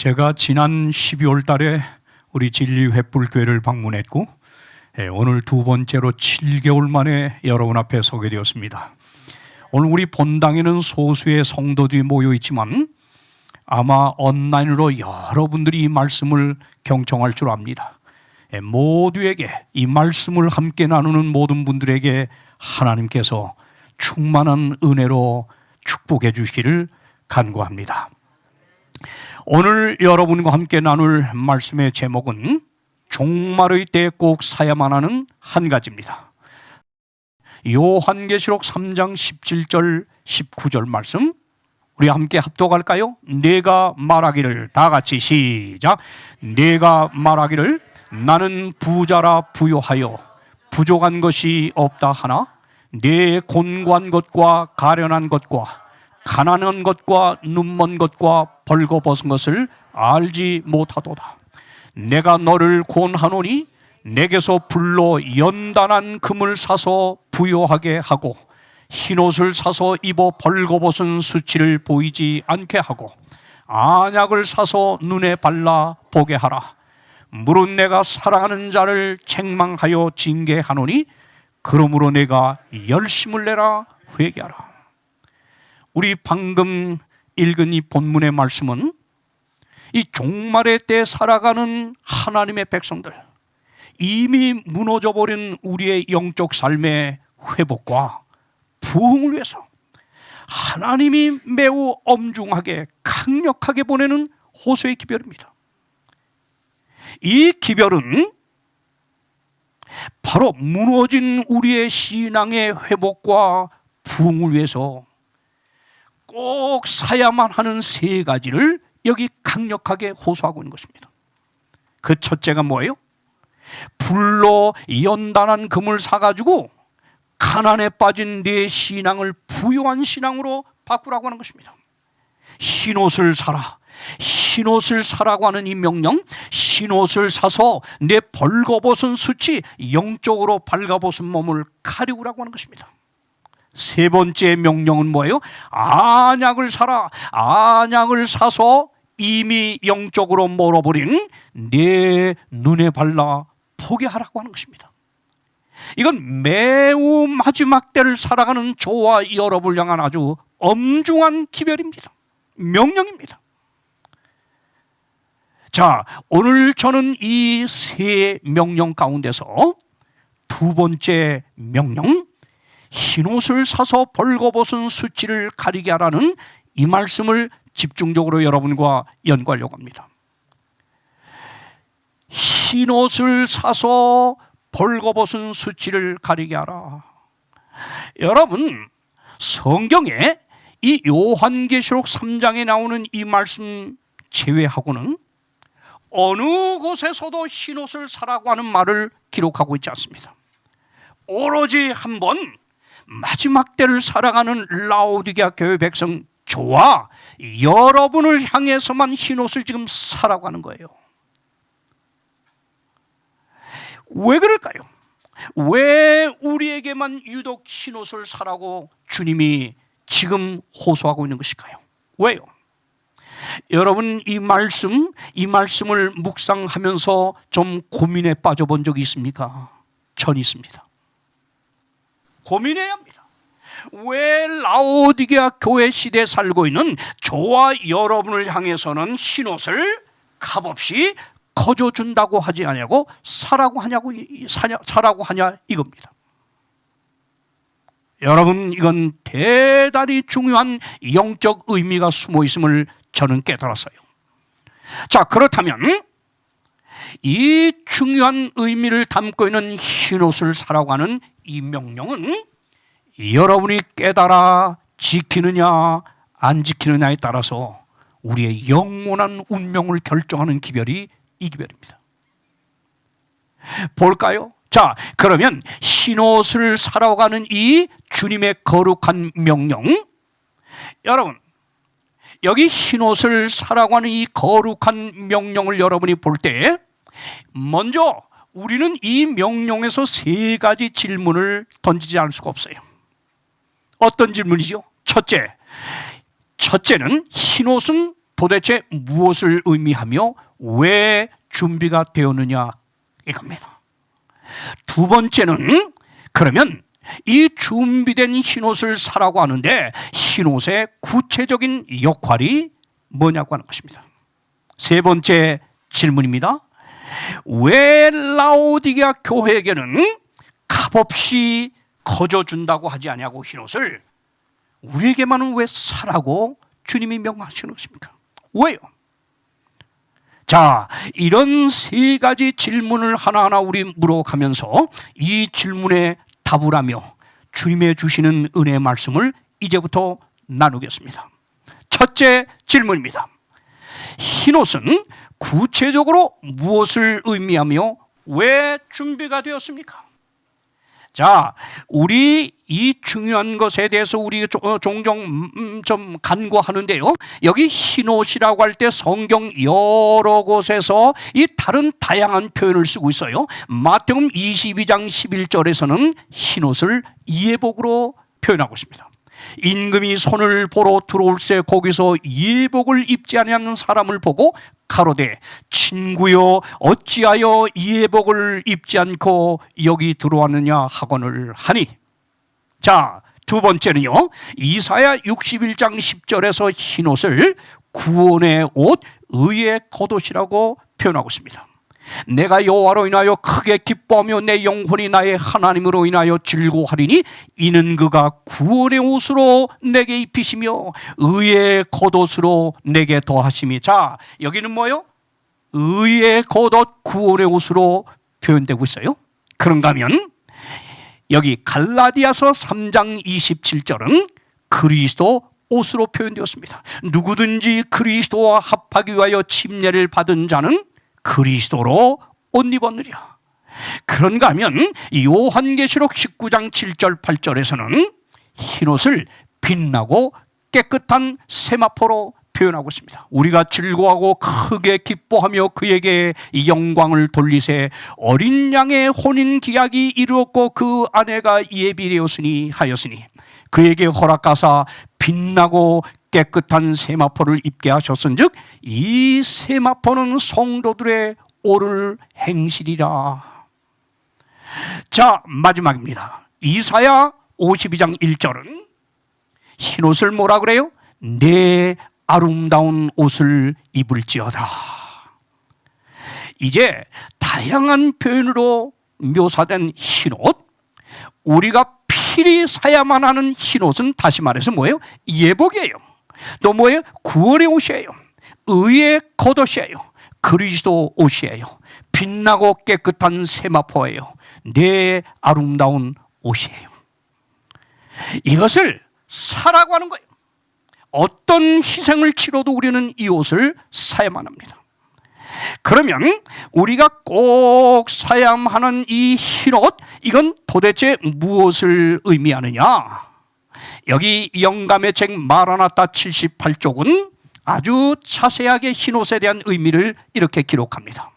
제가 지난 12월 달에 우리 진리횃불교회를 방문했고 오늘 두 번째로 7개월 만에 여러분 앞에 서게 되었습니다. 오늘 우리 본당에는 소수의 성도들이 모여 있지만 아마 온라인으로 여러분들이 이 말씀을 경청할 줄 압니다. 모두에게 이 말씀을 함께 나누는 모든 분들에게 하나님께서 충만한 은혜로 축복해 주시기를 간구합니다. 오늘 여러분과 함께 나눌 말씀의 제목은 종말의 때에 꼭 사야만 하는 한 가지입니다. 요한계시록 3장 17절 19절 말씀 우리 함께 합독할까요? 내가 말하기를, 다 같이 시작. 내가 말하기를 나는 부자라 부요하여 부족한 것이 없다 하나 내 곤고한 것과 가련한 것과 가난한 것과 눈먼 것과 벌거벗은 것을 알지 못하도다. 내가 너를 권하노니 내게서 불로 연단한 금을 사서 부요하게 하고 흰옷을 사서 입어 벌거벗은 수치를 보이지 않게 하고 안약을 사서 눈에 발라 보게 하라. 물은 내가 사랑하는 자를 책망하여 징계하노니 그러므로 내가 열심을 내라 회개하라. 우리 방금 읽은 이 본문의 말씀은 이 종말의 때 살아가는 하나님의 백성들, 이미 무너져버린 우리의 영적 삶의 회복과 부흥을 위해서 하나님이 매우 엄중하게 강력하게 보내는 호소의 기별입니다. 이 기별은 바로 무너진 우리의 신앙의 회복과 부흥을 위해서 꼭 사야만 하는 세 가지를 여기 강력하게 호소하고 있는 것입니다. 그 첫째가 뭐예요? 불로 연단한 금을 사가지고 가난에 빠진 내 신앙을 부요한 신앙으로 바꾸라고 하는 것입니다. 흰옷을 사라. 흰옷을 사라고 하는 이 명령, 흰옷을 사서 내 벌거벗은 수치, 영적으로 발가벗은 몸을 가리우라고 하는 것입니다. 세 번째 명령은 뭐예요? 안약을 사라. 안약을 사서 이미 영적으로 멀어버린 내 눈에 발라 보게 하라고 하는 것입니다. 이건 매우 마지막 때를 살아가는 저와 여러분을 향한 아주 엄중한 기별입니다. 명령입니다. 자, 오늘 저는 이 세 명령 가운데서 두 번째 명령, 흰옷을 사서 벌거벗은 수치를 가리게 하라는 이 말씀을 집중적으로 여러분과 연구하려고 합니다. 흰옷을 사서 벌거벗은 수치를 가리게 하라. 여러분, 성경에 이 요한계시록 3장에 나오는 이 말씀 제외하고는 어느 곳에서도 흰옷을 사라고 하는 말을 기록하고 있지 않습니다. 오로지 한 번 마지막 때를 살아가는 라오디게아 교회 백성 저와 여러분을 향해서만 흰옷을 지금 사라고 하는 거예요. 왜 그럴까요? 왜 우리에게만 유독 흰옷을 사라고 주님이 지금 호소하고 있는 것일까요? 왜요? 여러분 이 말씀을 묵상하면서 좀 고민에 빠져본 적이 있습니까? 전 있습니다. 고민해야 합니다. 왜 라오디게아 교회 시대에 살고 있는 저와 여러분을 향해서는 흰옷을 값없이 거저준다고 하지 않냐고 사라고 하냐 이겁니다. 여러분 이건 대단히 중요한 영적 의미가 숨어 있음을 저는 깨달았어요. 자, 그렇다면 이 중요한 의미를 담고 있는 흰옷을 사라고 하는 이 명령은 여러분이 깨달아 지키느냐 안 지키느냐에 따라서 우리의 영원한 운명을 결정하는 기별이 이 기별입니다. 볼까요? 자, 그러면 흰옷을 사라고 하는 이 주님의 거룩한 명령, 여러분 여기 흰옷을 사라고 하는 이 거룩한 명령을 여러분이 볼 때 먼저 우리는 이 명령에서 세 가지 질문을 던지지 않을 수가 없어요. 어떤 질문이죠? 첫째는 흰옷은 도대체 무엇을 의미하며 왜 준비가 되었느냐 이겁니다. 두 번째는 그러면 이 준비된 흰옷을 사라고 하는데 흰옷의 구체적인 역할이 뭐냐고 하는 것입니다. 세 번째 질문입니다. 왜 라오디게아 교회에게는 값없이 거저준다고 하지 아니하고 흰옷을 우리에게만은 왜 사라고 주님이 명하시는 것입니까? 왜요? 자, 이런 세 가지 질문을 하나하나 우리 물어가면서 이 질문에 답을 하며 주님의 주시는 은혜의 말씀을 이제부터 나누겠습니다. 첫째 질문입니다. 흰옷은 구체적으로 무엇을 의미하며 왜 준비가 되었습니까? 자, 우리 이 중요한 것에 대해서 우리 종종 좀 간과하는데요. 여기 흰옷이라고 할 때 성경 여러 곳에서 이 다른 다양한 표현을 쓰고 있어요. 마태복음 22장 11절에서는 흰옷을 예복으로 표현하고 있습니다. 임금이 손을 보러 들어올새 거기서 예복을 입지 아니하는 사람을 보고 가로되 친구여 어찌하여 예복을 입지 않고 여기 들어왔느냐 하거늘 하니. 자, 두 번째는요, 이사야 61장 10절에서 흰옷을 구원의 옷, 의의 겉옷이라고 표현하고 있습니다. 내가 여호와로 인하여 크게 기뻐하며 내 영혼이 나의 하나님으로 인하여 즐거워하리니 이는 그가 구원의 옷으로 내게 입히시며 의의 겉옷으로 내게 더하심이. 자, 여기는 뭐예요? 의의 겉옷, 구원의 옷으로 표현되고 있어요. 그런가 하면 여기 갈라디아서 3장 27절은 그리스도 옷으로 표현되었습니다. 누구든지 그리스도와 합하기 위하여 침례를 받은 자는 그리스도로 옷 입었느냐. 그런가 하면 요한계시록 19장 7절 8절에서는 흰옷을 빛나고 깨끗한 세마포로 표현하고 있습니다. 우리가 즐거워하고 크게 기뻐하며 그에게 영광을 돌리세 어린 양의 혼인 기약이 이루었고 그 아내가 예비되었으니 하였으니 그에게 허락하사 빛나고 깨끗한 세마포를 입게 하셨은즉 이 세마포는 성도들의 오를 행실이라. 자, 마지막입니다. 이사야 52장 1절은 흰옷을 뭐라 그래요? 내 아름다운 옷을 입을지어다. 이제 다양한 표현으로 묘사된 흰옷, 우리가 필히 사야만 하는 흰옷은 다시 말해서 뭐예요? 예복이에요. 또 뭐예요? 구원의 옷이에요. 의의 겉옷이에요. 그리스도 옷이에요. 빛나고 깨끗한 세마포예요. 내 아름다운 옷이에요. 이것을 사라고 하는 거예요. 어떤 희생을 치러도 우리는 이 옷을 사야만 합니다. 그러면 우리가 꼭 사야만 하는 이 흰옷, 이건 도대체 무엇을 의미하느냐? 여기 영감의 책 마라나타 78쪽은 아주 자세하게 흰옷에 대한 의미를 이렇게 기록합니다.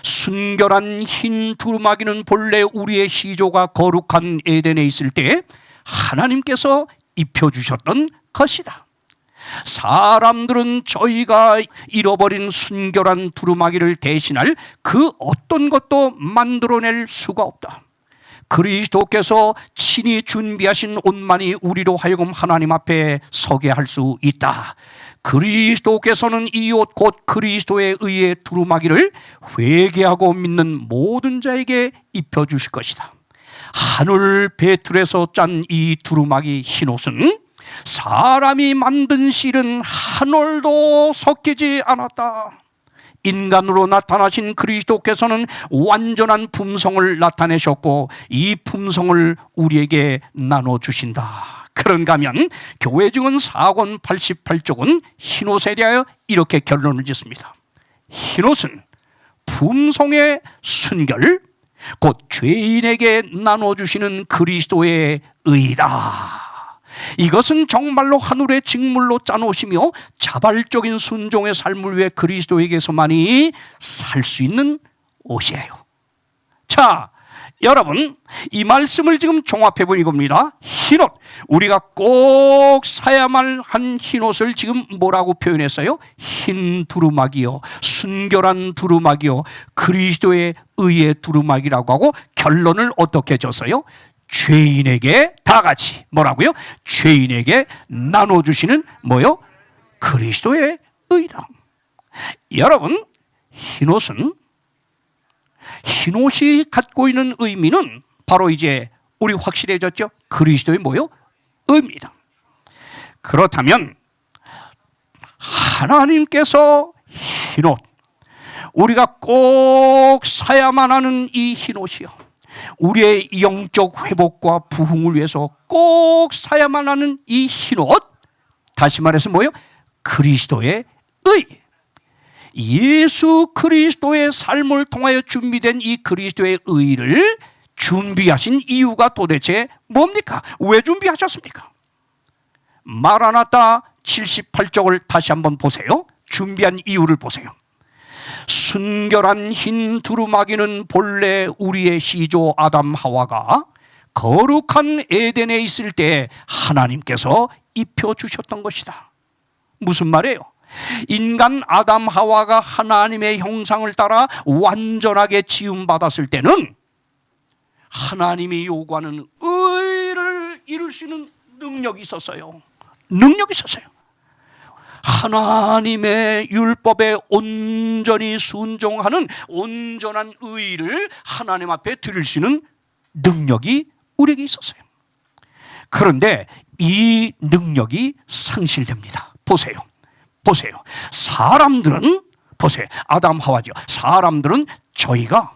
순결한 흰 두루마기는 본래 우리의 시조가 거룩한 에덴에 있을 때 하나님께서 입혀주셨던 것이다. 사람들은 저희가 잃어버린 순결한 두루마기를 대신할 그 어떤 것도 만들어낼 수가 없다. 그리스도께서 친히 준비하신 옷만이 우리로 하여금 하나님 앞에 서게 할 수 있다. 그리스도께서는 이 옷 곧 그리스도의 의의 두루마기를 회개하고 믿는 모든 자에게 입혀주실 것이다. 하늘 배틀에서 짠 이 두루마기 흰옷은 사람이 만든 실은 한 올도 섞이지 않았다. 인간으로 나타나신 그리스도께서는 완전한 품성을 나타내셨고 이 품성을 우리에게 나눠주신다. 그런가 하면 교회 증언 4권 88쪽은 흰옷에 대하여 이렇게 결론을 짓습니다. 흰옷은 품성의 순결, 곧 죄인에게 나눠주시는 그리스도의 의다. 이것은 정말로 하늘의 직물로 짠 옷이며 자발적인 순종의 삶을 위해 그리스도에게서만이 살 수 있는 옷이에요. 자, 여러분, 이 말씀을 지금 종합해 보니 이겁니다. 흰옷, 우리가 꼭 사야만 한 흰옷을 지금 뭐라고 표현했어요? 흰 두루마기요, 순결한 두루마기요, 그리스도의 의의 두루마기라고 하고 결론을 어떻게 줬어요? 죄인에게 다 같이 뭐라고요? 죄인에게 나눠주시는 뭐요? 그리스도의 의다. 여러분, 흰옷이 갖고 있는 의미는 바로 이제 우리 확실해졌죠? 그리스도의 뭐요? 의입니다. 그렇다면 하나님께서 흰옷, 우리가 꼭 사야만 하는 이 흰옷이요, 우리의 영적 회복과 부흥을 위해서 꼭 사야만 하는 이 흰옷, 다시 말해서 뭐요? 그리스도의 의. 예수 그리스도의 삶을 통하여 준비된 이 그리스도의 의를 준비하신 이유가 도대체 뭡니까? 왜 준비하셨습니까? 마라나타 78쪽을 다시 한번 보세요. 준비한 이유를 보세요. 순결한 흰 두루마기는 본래 우리의 시조 아담 하와가 거룩한 에덴에 있을 때 하나님께서 입혀주셨던 것이다. 무슨 말이에요? 인간 아담 하와가 하나님의 형상을 따라 완전하게 지음받았을 때는 하나님이 요구하는 의를 이룰 수 있는 능력이 있었어요. 능력이 있었어요. 하나님의 율법에 온전히 순종하는 온전한 의를 하나님 앞에 드릴 수 있는 능력이 우리에게 있었어요. 그런데 이 능력이 상실됩니다. 보세요. 사람들은, 보세요. 아담 하와죠. 사람들은 저희가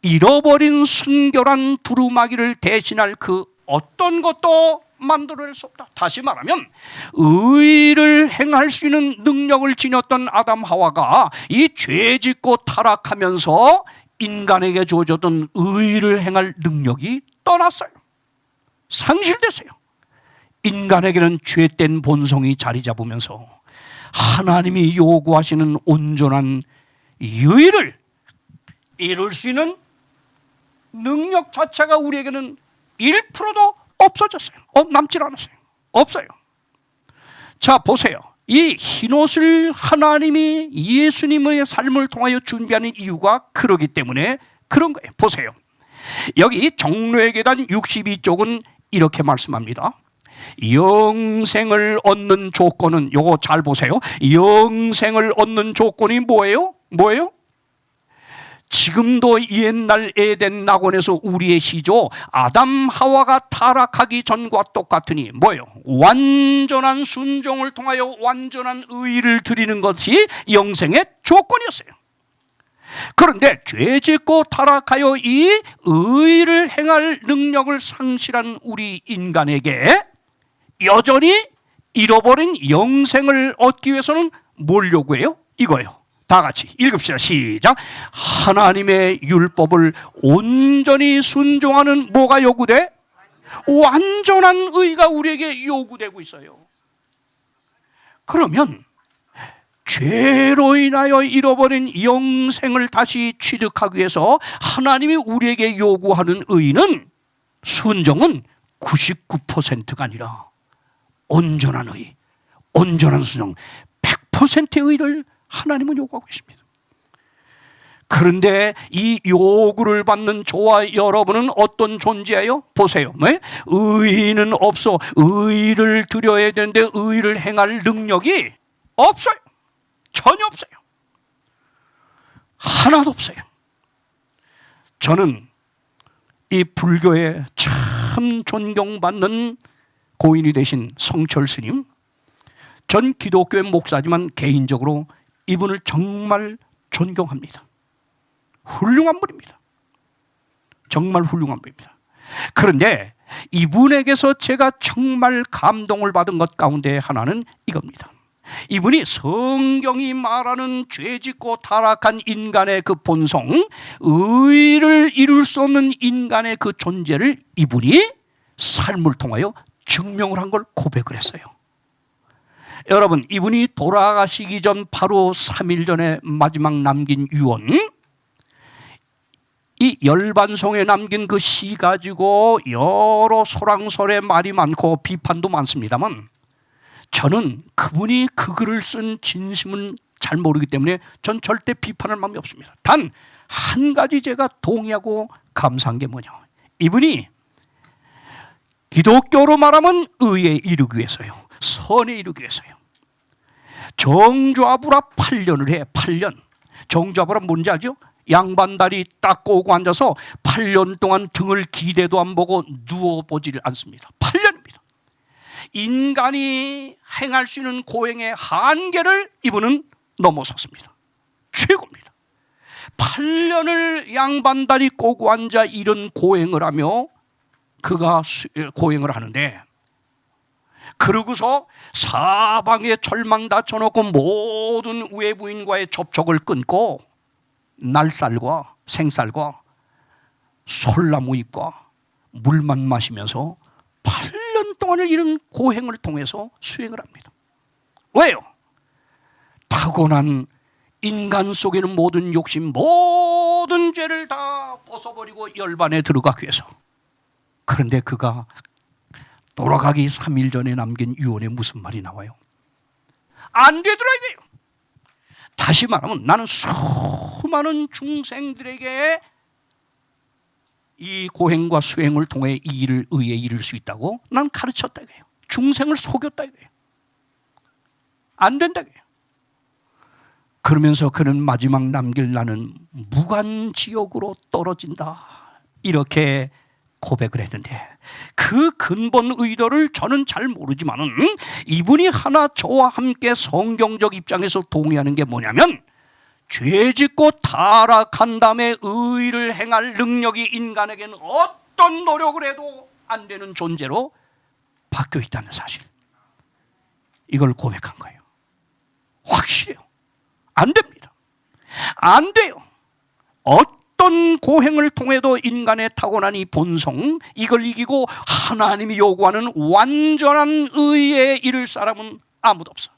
잃어버린 순결한 두루마기를 대신할 그 어떤 것도 만들어낼 수 없다. 다시 말하면 의를 행할 수 있는 능력을 지녔던 아담 하와가 이 죄짓고 타락하면서 인간에게 주어졌던 의를 행할 능력이 떠났어요. 상실됐어요. 인간에게는 죄된 본성이 자리 잡으면서 하나님이 요구하시는 온전한 의를 이룰 수 있는 능력 자체가 우리에게는 1%도 없어졌어요. 남질 않았어요. 없어요. 자, 보세요. 이 흰옷을 하나님이 예수님의 삶을 통하여 준비하는 이유가 그러기 때문에 그런 거예요. 보세요. 여기 정로의 계단 62쪽은 이렇게 말씀합니다. 영생을 얻는 조건은, 요거 잘 보세요. 영생을 얻는 조건이 뭐예요? 지금도 옛날 에덴 낙원에서 우리의 시조 아담 하와가 타락하기 전과 똑같으니 뭐예요? 완전한 순종을 통하여 완전한 의를 드리는 것이 영생의 조건이었어요. 그런데 죄짓고 타락하여 이 의를 행할 능력을 상실한 우리 인간에게 여전히 잃어버린 영생을 얻기 위해서는 뭘 요구해요? 이거예요. 다 같이 읽읍시다. 시작. 하나님의 율법을 온전히 순종하는 뭐가 요구돼? 완전한 의가 우리에게 요구되고 있어요. 그러면 죄로 인하여 잃어버린 영생을 다시 취득하기 위해서 하나님이 우리에게 요구하는 의는, 순종은 99%가 아니라 온전한 의, 온전한 순종, 100%의 의를 하나님은 요구하고 계십니다. 그런데 이 요구를 받는 저와 여러분은 어떤 존재예요? 보세요. 왜? 의는 없어. 의를 드려야 되는데 의를 행할 능력이 없어요. 전혀 없어요. 하나도 없어요. 저는 이 불교에 참 존경받는 고인이 되신 성철 스님, 전 기독교의 목사지만 개인적으로 이분을 정말 존경합니다. 훌륭한 분입니다. 정말 훌륭한 분입니다. 그런데 이분에게서 제가 정말 감동을 받은 것 가운데 하나는 이겁니다. 이분이 성경이 말하는 죄짓고 타락한 인간의 그 본성, 의를 이룰 수 없는 인간의 그 존재를 이분이 삶을 통하여 증명을 한 걸 고백을 했어요. 여러분, 이분이 돌아가시기 전 바로 3일 전에 마지막 남긴 유언, 이 열반송에 남긴 그 시 가지고 여러 소랑설의 말이 많고 비판도 많습니다만, 저는 그분이 그 글을 쓴 진심은 잘 모르기 때문에 전 절대 비판할 마음이 없습니다. 단 한 가지 제가 동의하고 감사한 게 뭐냐, 이분이 기독교로 말하면 의에 이르기 위해서요, 선에 이르기 위해서요, 정좌부라 8년을 해. 8년. 정좌부라 뭔지 알죠? 양반다리 딱 꼬고 앉아서 8년 동안 등을 기대도 안 보고 누워보지를 않습니다. 8년입니다. 인간이 행할 수 있는 고행의 한계를 이분은 넘어섰습니다. 최고입니다. 8년을 양반다리 꼬고 앉아 이런 고행을 하며 그가 고행을 하는데, 그러고서 사방에 절망 닫혀놓고 모든 외부인과의 접촉을 끊고 날쌀과 생쌀과 솔나무 잎과 물만 마시면서 8년 동안을 이런 고행을 통해서 수행을 합니다. 왜요? 타고난 인간 속에는 모든 욕심, 모든 죄를 다 벗어버리고 열반에 들어가기 위해서. 그런데 그가 돌아가기 3일 전에 남긴 유언에 무슨 말이 나와요? 안 되더라 이거예요. 다시 말하면 나는 수많은 중생들에게 이 고행과 수행을 통해 이 일을 의에 이룰 수 있다고 난 가르쳤다 이거예요. 중생을 속였다 이거예요. 안 된다 이거예요. 그러면서 그는 마지막 남길 나는 무간지옥으로 떨어진다, 이렇게 고백을 했는데, 그 근본 의도를 저는 잘 모르지만은 이분이 하나 저와 함께 성경적 입장에서 동의하는 게 뭐냐면, 죄짓고 타락한 다음에 의를 행할 능력이 인간에게는 어떤 노력을 해도 안 되는 존재로 바뀌어 있다는 사실, 이걸 고백한 거예요. 확실해요. 안 됩니다. 안 돼요. 어떤 고행을 통해도 인간의 타고난 이 본성, 이걸 이기고 하나님이 요구하는 완전한 의에 이를 사람은 아무도 없어.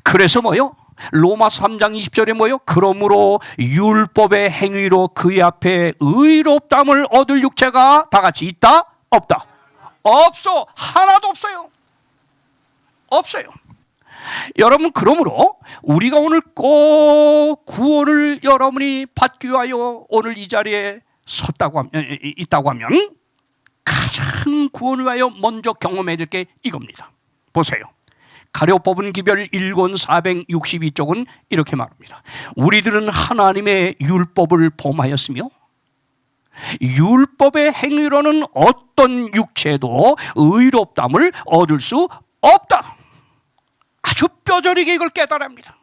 그래서 뭐요? 로마서 3장 20절에 뭐요? 그러므로 율법의 행위로 그의 앞에 의롭다함을 얻을 육체가 다 같이 있다? 없다? 없어. 하나도 없어요. 없어요. 여러분, 그러므로 우리가 오늘 꼭 구원을 여러분이 받기 위하여 오늘 이 자리에 있다고 하면 가장 구원을 위하여 먼저 경험해야 될 게 이겁니다. 보세요. 가룟법은 기별 1권 462쪽은 이렇게 말합니다. 우리들은 하나님의 율법을 범하였으며 율법의 행위로는 어떤 육체도 의롭다함을 얻을 수 없다. 아주 뼈저리게 이걸 깨달습니다.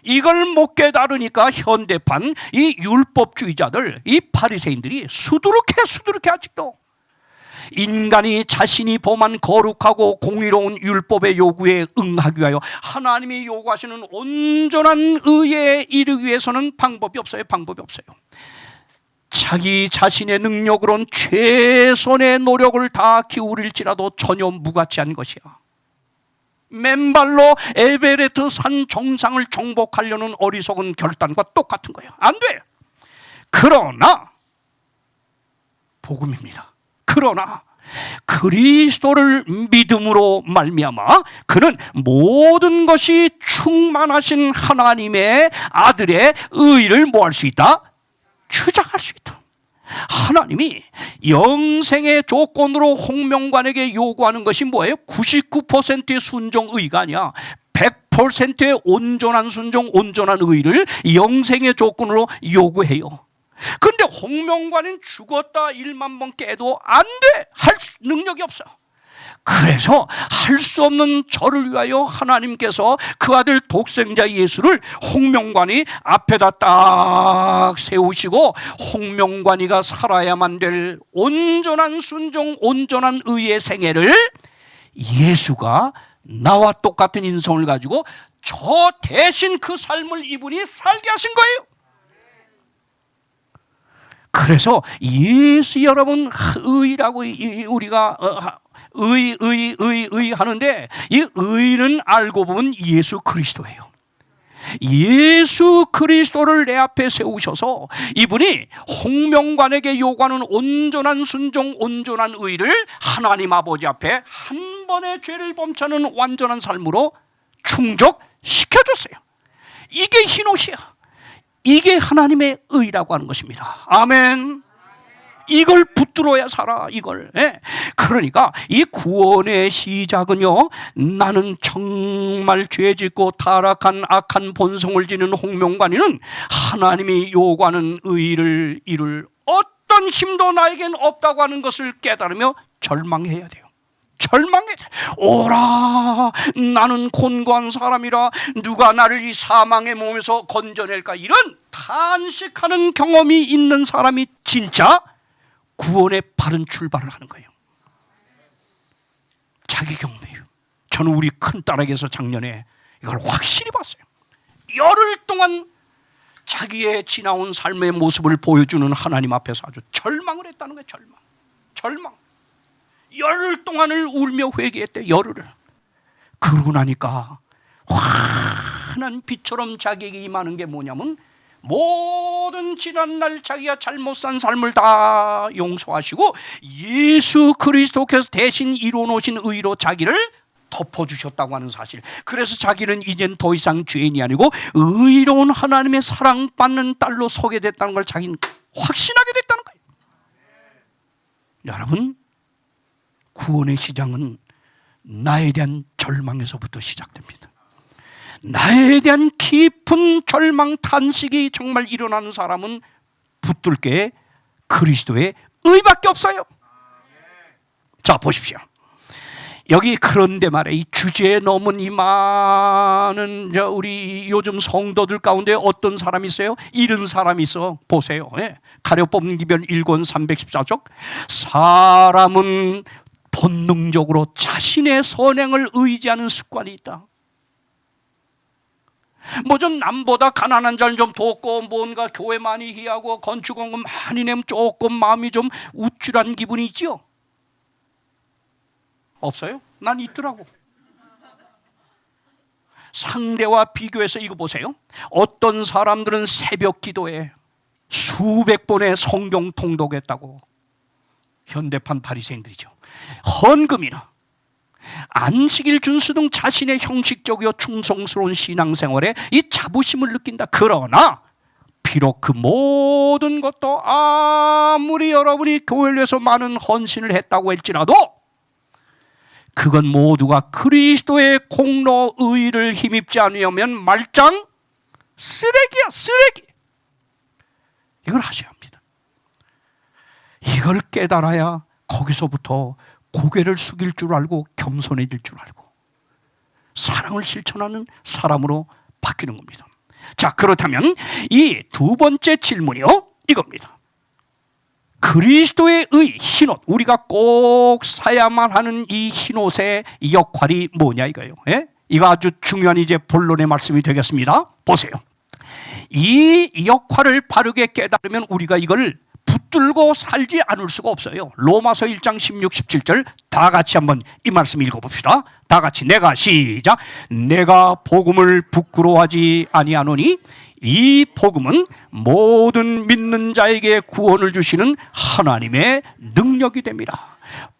이걸 못 깨달으니까 현대판 이 율법주의자들, 이 바리새인들이 수두룩해 아직도. 인간이 자신이 범한 거룩하고 공의로운 율법의 요구에 응하기 위하여 하나님이 요구하시는 온전한 의에 이르기 위해서는 방법이 없어요. 방법이 없어요. 자기 자신의 능력으로는 최선의 노력을 다 기울일지라도 전혀 무가치한 것이야. 맨발로 에베레스트 산 정상을 정복하려는 어리석은 결단과 똑같은 거예요. 안 돼. 그러나 복음입니다. 그러나 그리스도를 믿음으로 말미암아 그는 모든 것이 충만하신 하나님의 아들의 의를 뭐 할 수 있다? 주장할 수 있다. 하나님이 영생의 조건으로 홍명관에게 요구하는 것이 뭐예요? 99%의 순종의가 아니야. 100%의 온전한 순종, 온전한 의를 영생의 조건으로 요구해요. 근데 홍명관은 죽었다 1만 번 깨도 안 돼. 할 능력이 없어. 그래서 할 수 없는 저를 위하여 하나님께서 그 아들 독생자 예수를 홍명관이 앞에다 딱 세우시고 홍명관이가 살아야만 될 온전한 순종, 온전한 의의 생애를 예수가 나와 똑같은 인성을 가지고 저 대신 그 삶을 이분이 살게 하신 거예요. 그래서 예수, 여러분, 의라고 우리가 의 하는데 이 의는 알고 보면 예수 그리스도예요. 예수 그리스도를 내 앞에 세우셔서 이분이 홍명관에게 요구하는 온전한 순종, 온전한 의를 하나님 아버지 앞에 한 번의 죄를 범치는 완전한 삶으로 충족시켜줬어요. 이게 흰옷이야. 이게 하나님의 의라고 하는 것입니다. 아멘. 이걸 붙들어야 살아, 이걸. 예. 그러니까 이 구원의 시작은요, 나는 정말 죄짓고 타락한 악한 본성을 지닌 홍명관이는 하나님이 요구하는 의를 이룰 어떤 힘도 나에겐 없다고 하는 것을 깨달으며 절망해야 돼요. 절망해. 오라, 나는 곤고한 사람이라 누가 나를 이 사망의 몸에서 건져낼까. 이런 탄식하는 경험이 있는 사람이 진짜 구원의 바른 출발을 하는 거예요. 자기 경험이에요. 저는 우리 큰딸에게서 작년에 이걸 확실히 봤어요. 열흘 동안 자기의 지나온 삶의 모습을 보여주는 하나님 앞에서 아주 절망을 했다는 거예요. 절망. 열흘 동안을 울며 회개했대. 열흘을. 그러고 나니까 환한 빛처럼 자기에게 임하는 게 뭐냐면, 모든 지난날 자기가 잘못 산 삶을 다 용서하시고 예수 그리스도께서 대신 이루어놓으신 의로 자기를 덮어주셨다고 하는 사실. 그래서 자기는 이젠 더 이상 죄인이 아니고 의로운 하나님의 사랑받는 딸로 서게 됐다는 걸 자기는 확신하게 됐다는 거예요. 여러분, 구원의 시작은 나에 대한 절망에서부터 시작됩니다. 나에 대한 깊은 절망, 탄식이 정말 일어나는 사람은 붙들 게 그리스도의 의밖에 없어요. 자, 보십시오. 여기 그런데 말이에요. 이 주제에 넘은 이 많은 우리 요즘 성도들 가운데 어떤 사람이 있어요? 이런 사람이 있어. 보세요. 예. 가려 뽑는 기별 1권 314쪽. 사람은 본능적으로 자신의 선행을 의지하는 습관이 있다. 뭐 좀 남보다 가난한 자는 좀 돕고, 뭔가 교회 많이 희하고 건축원금 많이 내면 조금 마음이 좀 우쭐한 기분이 있지요? 없어요? 난 있더라고. 상대와 비교해서 이거 보세요. 어떤 사람들은 새벽 기도에 수백 번의 성경 통독했다고. 현대판 바리새인들이죠. 헌금이나 안식일 준수 등 자신의 형식적이고 충성스러운 신앙생활에 이 자부심을 느낀다. 그러나 비록 그 모든 것도 아무리 여러분이 교회를 위해서 많은 헌신을 했다고 할지라도 그건 모두가 그리스도의 공로 의를 힘입지 않으면 말짱 쓰레기야, 쓰레기. 이걸 하셔야 합니다. 이걸 깨달아야 거기서부터 고개를 숙일 줄 알고 겸손해질 줄 알고 사랑을 실천하는 사람으로 바뀌는 겁니다. 자, 그렇다면 이 두 번째 질문이요, 이겁니다. 그리스도의 의, 흰옷, 우리가 꼭 사야만 하는 이 흰옷의 역할이 뭐냐 이거예요. 예? 이거 아주 중요한 이제 본론의 말씀이 되겠습니다. 보세요. 이 역할을 바르게 깨달으면 우리가 이걸 붙들고 살지 않을 수가 없어요. 로마서 1장 16, 17절 다 같이 한번 이 말씀 읽어봅시다. 다 같이 내가 시작. 내가 복음을 부끄러워하지 아니하노니 이 복음은 모든 믿는 자에게 구원을 주시는 하나님의 능력이 됩니다.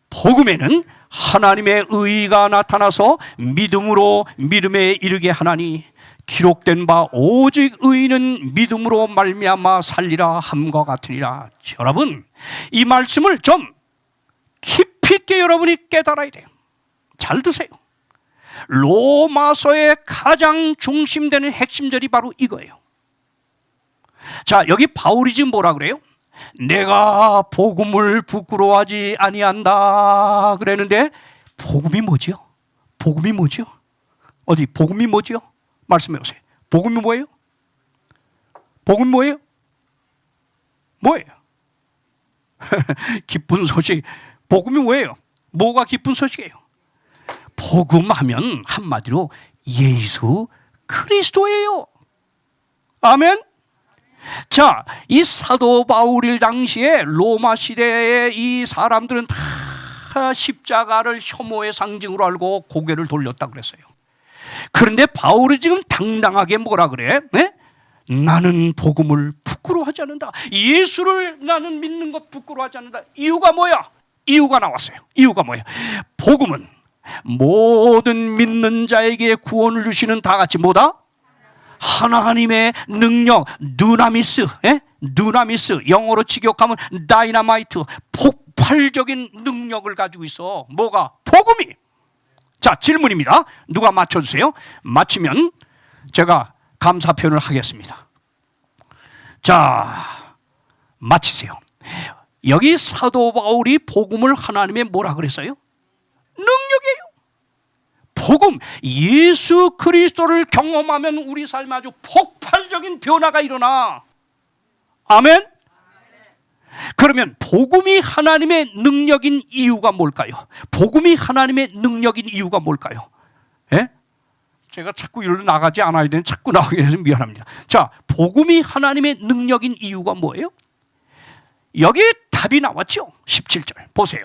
복음에는 하나님의 의가 나타나서 믿음으로 믿음에 이르게 하나니 기록된 바 오직 의인은 믿음으로 말미암아 살리라 함과 같으니라. 여러분, 이 말씀을 좀 깊이 있게 여러분이 깨달아야 돼요. 잘 드세요. 로마서의 가장 중심되는 핵심절이 바로 이거예요. 자, 여기 바울이 지금 뭐라 그래요? 내가 복음을 부끄러워하지 아니한다 그랬는데 복음이 뭐지요? 복음이 뭐지요? 어디 복음이 뭐지요? 말씀해 보세요. 복음이 뭐예요? 복음이 뭐예요? 뭐예요? 기쁜 소식. 복음이 뭐예요? 뭐가 기쁜 소식이에요? 복음하면 한마디로 예수 그리스도예요. 아멘. 자, 이 사도 바울일 당시에 로마 시대의 이 사람들은 다 십자가를 혐오의 상징으로 알고 고개를 돌렸다 그랬어요. 그런데 바울이 지금 당당하게 뭐라 그래? 네? 나는 복음을 부끄러워하지 않는다. 예수를 나는 믿는 것 부끄러워하지 않는다. 이유가 뭐야? 이유가 나왔어요. 이유가 뭐야? 복음은 모든 믿는 자에게 구원을 주시는 다 같이 뭐다? 하나님의 능력, 누나미스, 누나미스, 영어로 직역하면 다이나마이트, 폭발적인 능력을 가지고 있어. 뭐가? 복음이. 자, 질문입니다. 누가 맞춰주세요. 맞히면 제가 감사 표현을 하겠습니다. 자, 맞히세요. 여기 사도 바울이 복음을 하나님의 뭐라 그랬어요? 능력이에요. 복음, 예수 그리스도를 경험하면 우리 삶에 아주 폭발적인 변화가 일어나. 아멘? 그러면 복음이 하나님의 능력인 이유가 뭘까요? 복음이 하나님의 능력인 이유가 뭘까요? 예? 제가 자꾸 이리로 나가지 않아야 되는, 자꾸 나가게 돼서 미안합니다. 자, 복음이 하나님의 능력인 이유가 뭐예요? 여기에 답이 나왔죠? 17절 보세요.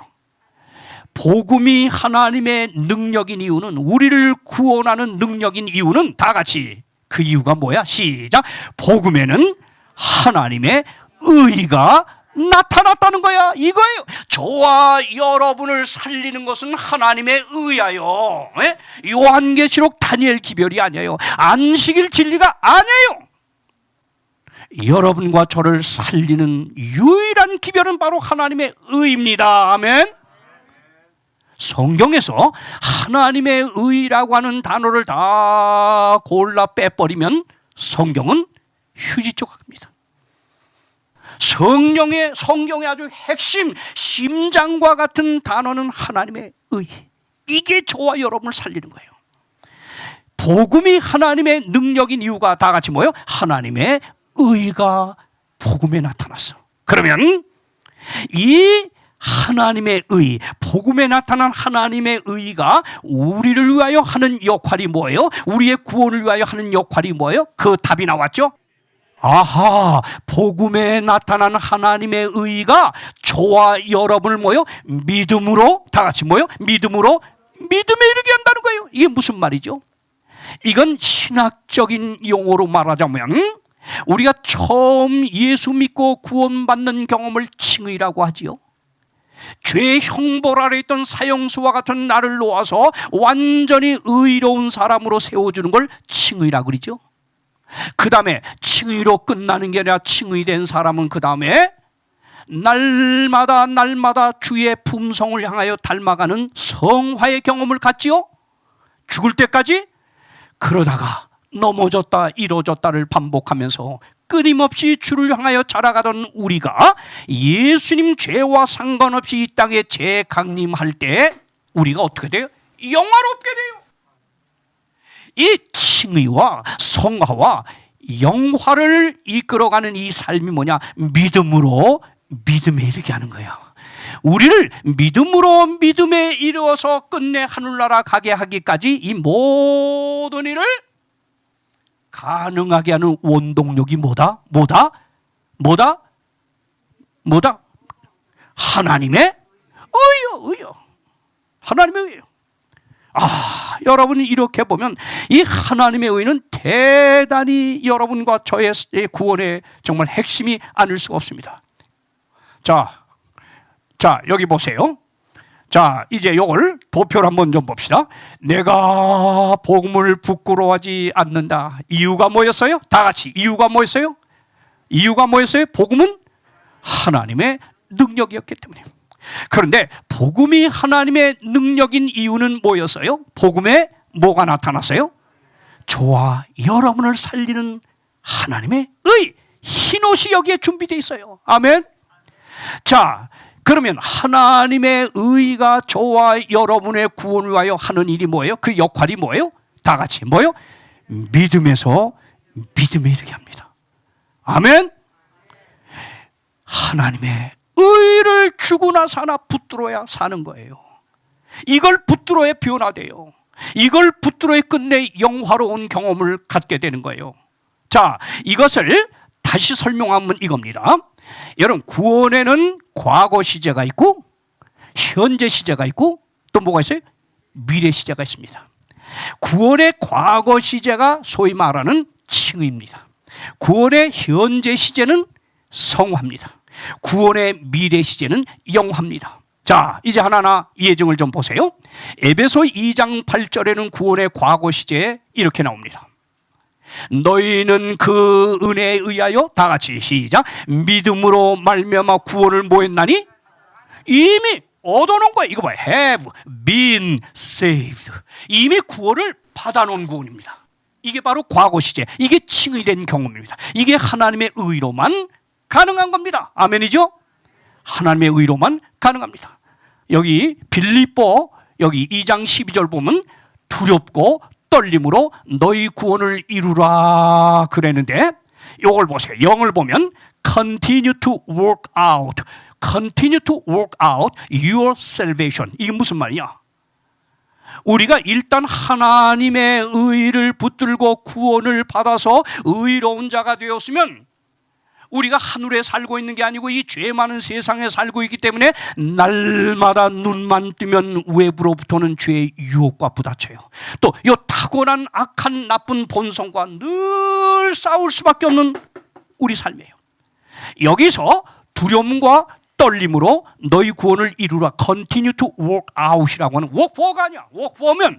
복음이 하나님의 능력인 이유는, 우리를 구원하는 능력인 이유는 다 같이 그 이유가 뭐야? 시작. 복음에는 하나님의 의가 나타났다는 거야. 이거예요. 저와 여러분을 살리는 것은 하나님의 의야요. 요한계시록 다니엘 기별이 아니에요. 안식일 진리가 아니에요. 여러분과 저를 살리는 유일한 기별은 바로 하나님의 의입니다. 아멘. 성경에서 하나님의 의라고 하는 단어를 다 골라 빼버리면 성경은 휴지조각입니다. 성경의 아주 핵심, 심장과 같은 단어는 하나님의 의. 이게 저와 여러분을 살리는 거예요. 복음이 하나님의 능력인 이유가 다 같이 뭐예요? 하나님의 의가 복음에 나타났어. 그러면 이 하나님의 의, 복음에 나타난 하나님의 의가 우리를 위하여 하는 역할이 뭐예요? 우리의 구원을 위하여 하는 역할이 뭐예요? 그 답이 나왔죠? 아하, 복음에 나타난 하나님의 의가 저와 여러분을 뭐예요? 믿음으로, 다 같이 뭐예요? 믿음으로 믿음에 이르게 한다는 거예요. 이게 무슨 말이죠? 이건 신학적인 용어로 말하자면 우리가 처음 예수 믿고 구원받는 경험을 칭의라고 하지요. 죄의 형벌 아래 있던 사형수와 같은 나를 놓아서 완전히 의로운 사람으로 세워주는 걸 칭의라고 그러죠. 그 다음에 칭의로 끝나는 게 아니라 칭의된 사람은 그 다음에 날마다 주의 품성을 향하여 닮아가는 성화의 경험을 갖지요. 죽을 때까지. 그러다가 넘어졌다 일어졌다를 반복하면서 끊임없이 주를 향하여 자라가던 우리가 예수님 죄와 상관없이 이 땅에 재강림할 때 우리가 어떻게 돼요? 영화롭게 돼요. 이 칭의와 성화와 영화를 이끌어가는 이 삶이 뭐냐? 믿음으로 믿음에 이르게 하는 거예요. 우리를 믿음으로 믿음에 이르어서 끝내 하늘나라 가게 하기까지 이 모든 일을 가능하게 하는 원동력이 뭐다? 하나님의 의요. 하나님의 의요. 여러분이 이렇게 보면 이 하나님의 의는 대단히 여러분과 저의 구원의 정말 핵심이 아닐 수가 없습니다. 자, 여기 보세요. 자, 이제 이걸 도표를 한번 좀 봅시다. 내가 복음을 부끄러워하지 않는다. 이유가 뭐였어요? 다 같이 이유가 뭐였어요? 복음은 하나님의 능력이었기 때문에. 그런데 복음이 하나님의 능력인 이유는 뭐였어요? 복음에 뭐가 나타났어요? 저와 여러분을 살리는 하나님의 의, 흰옷이 여기에 준비되어 있어요. 아멘. 자, 그러면 하나님의 의가 저와 여러분의 구원을 위하여 하는 일이 뭐예요? 그 역할이 뭐예요? 다 같이 뭐예요? 믿음에서 믿음에 이르게 합니다. 아멘. 하나님의 의를 주구나 사나 붙들어야 사는 거예요. 이걸 붙들어야 변화돼요. 이걸 붙들어야 끝내 영화로운 경험을 갖게 되는 거예요. 자, 이것을 다시 설명하면 이겁니다. 여러분, 구원에는 과거 시제가 있고 현재 시제가 있고 또 뭐가 있어요? 미래 시제가 있습니다. 구원의 과거 시제가 소위 말하는 칭의입니다. 구원의 현재 시제는 성화입니다. 구원의 미래 시제는 영화입니다. 자, 이제 하나하나 예증을 좀 보세요. 에베소 2장 8절에는 구원의 과거 시제에 이렇게 나옵니다. 너희는 그 은혜에 의하여, 다 같이 시작, 믿음으로 말미암아 구원을 뭐 했나니? 이미 얻어놓은 거야. 이거 봐요. have been saved. 이미 구원을 받아놓은 구원입니다. 이게 바로 과거 시제, 이게 칭의된 경험입니다. 이게 하나님의 의로만 가능한 겁니다. 아멘이죠? 하나님의 의로만 가능합니다. 여기 빌립보 여기 2장 12절 보면 두렵고 떨림으로 너희 구원을 이루라 그랬는데, 요걸 보세요. 영을 보면 continue to work out, continue to work out your salvation. 이게 무슨 말이냐? 우리가 일단 하나님의 의를 붙들고 구원을 받아서 의로운 자가 되었으면, 우리가 하늘에 살고 있는 게 아니고 이 죄 많은 세상에 살고 있기 때문에 날마다 눈만 뜨면 외부로부터는 죄의 유혹과 부딪혀요. 또 이 타고난 악한 나쁜 본성과 늘 싸울 수밖에 없는 우리 삶이에요. 여기서 두려움과 떨림으로 너희 구원을 이루라, continue to work out이라고 하는, work for가 아니야. work for면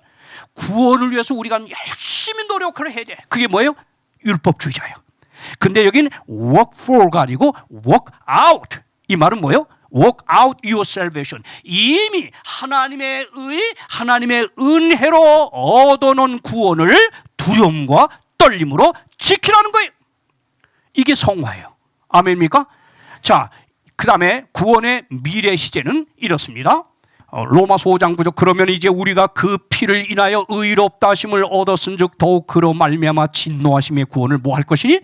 구원을 위해서 우리가 열심히 노력을 해야 돼. 그게 뭐예요? 율법주의자예요. 근데 여기는 work for가 아니고 work out. 이 말은 뭐예요? work out your salvation. 이미 하나님의 의, 하나님의 은혜로 얻어놓은 구원을 두려움과 떨림으로 지키라는 거예요. 이게 성화예요. 아멘입니까? 자, 그 다음에 구원의 미래 시제는 이렇습니다. 로마서 5장 9절, 그러면 이제 우리가 그 피를 인하여 의롭다 하심을 얻었은즉 더욱 그로 말미암아 진노하심의 구원을 뭐 할 것이니?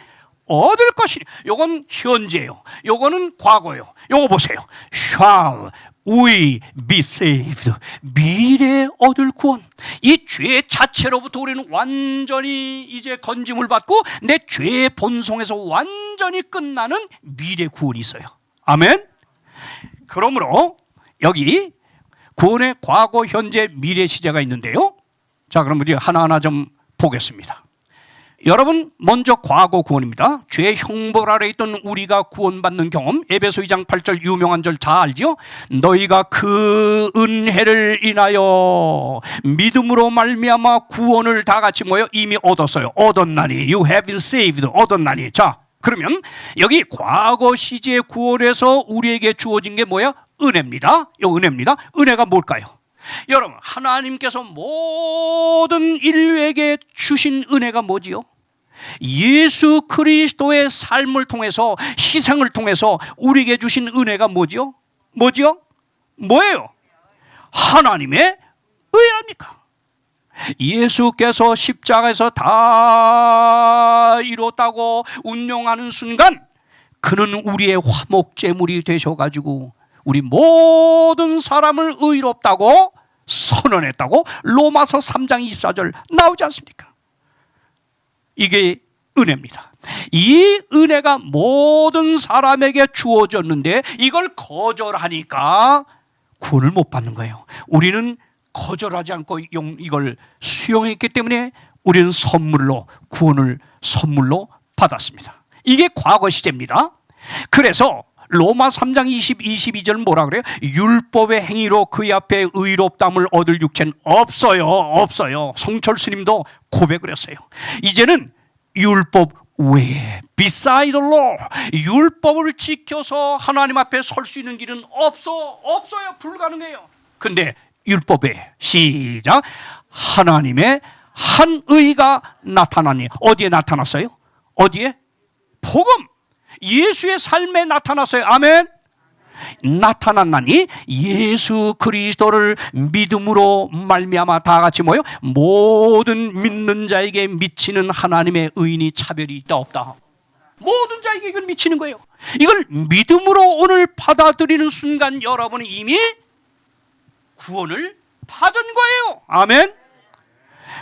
얻을 것이니. 요건 현재예요. 요거는 과거예요. 요거 보세요. shall we be saved. 미래에 얻을 구원. 이 죄 자체로부터 우리는 완전히 이제 건짐을 받고 내 죄의 본성에서 완전히 끝나는 미래 구원이 있어요. 아멘. 그러므로 여기 구원의 과거, 현재, 미래 시제가 있는데요. 자, 그럼 우리 하나하나 좀 보겠습니다. 여러분, 먼저 과거 구원입니다. 죄의 형벌 아래 있던 우리가 구원받는 경험, 에베소 2장 8절 유명한 절 다 알죠? 너희가 그 은혜를 인하여 믿음으로 말미암아 구원을 다 같이 뭐예요? 이미 얻었어요. 얻었나니, you have been saved. 얻었나니. 자, 그러면 여기 과거 시제의 구원에서 우리에게 주어진 게 뭐예요? 은혜입니다. 이 은혜입니다. 은혜가 뭘까요? 여러분, 하나님께서 모든 인류에게 주신 은혜가 뭐지요? 예수 그리스도의 삶을 통해서, 희생을 통해서 우리에게 주신 은혜가 뭐지요? 뭐지요? 뭐예요? 하나님의 의 아닙니까? 예수께서 십자가에서 다 이뤘다고 운명하는 순간 그는 우리의 화목제물이 되셔가지고 우리 모든 사람을 의롭다고 선언했다고 로마서 3장 24절 나오지 않습니까? 이게 은혜입니다. 이 은혜가 모든 사람에게 주어졌는데 이걸 거절하니까 구원을 못 받는 거예요. 우리는 거절하지 않고 이걸 수용했기 때문에 우리는 선물로, 구원을 선물로 받았습니다. 이게 과거 시제입니다. 그래서 로마 3장 22절 뭐라 그래요? 율법의 행위로 그의 앞에 의롭다함을 얻을 육체는 없어요. 없어요. 성철 스님도 고백을 했어요. 이제는 율법 외에, beside the law, 율법을 지켜서 하나님 앞에 설 수 있는 길은 없어요. 불가능해요. 근데 율법에, 시작, 하나님의 한 의가 나타나니. 어디에 나타났어요? 어디에? 복음, 예수의 삶에 나타났어요. 아멘. 나타났나니 예수 그리스도를 믿음으로 말미암아 다 같이 뭐요? 모든 믿는 자에게 미치는 하나님의 의인이 차별이 있다 없다? 모든 자에게 이걸 미치는 거예요. 이걸 믿음으로 오늘 받아들이는 순간 여러분은 이미 구원을 받은 거예요. 아멘.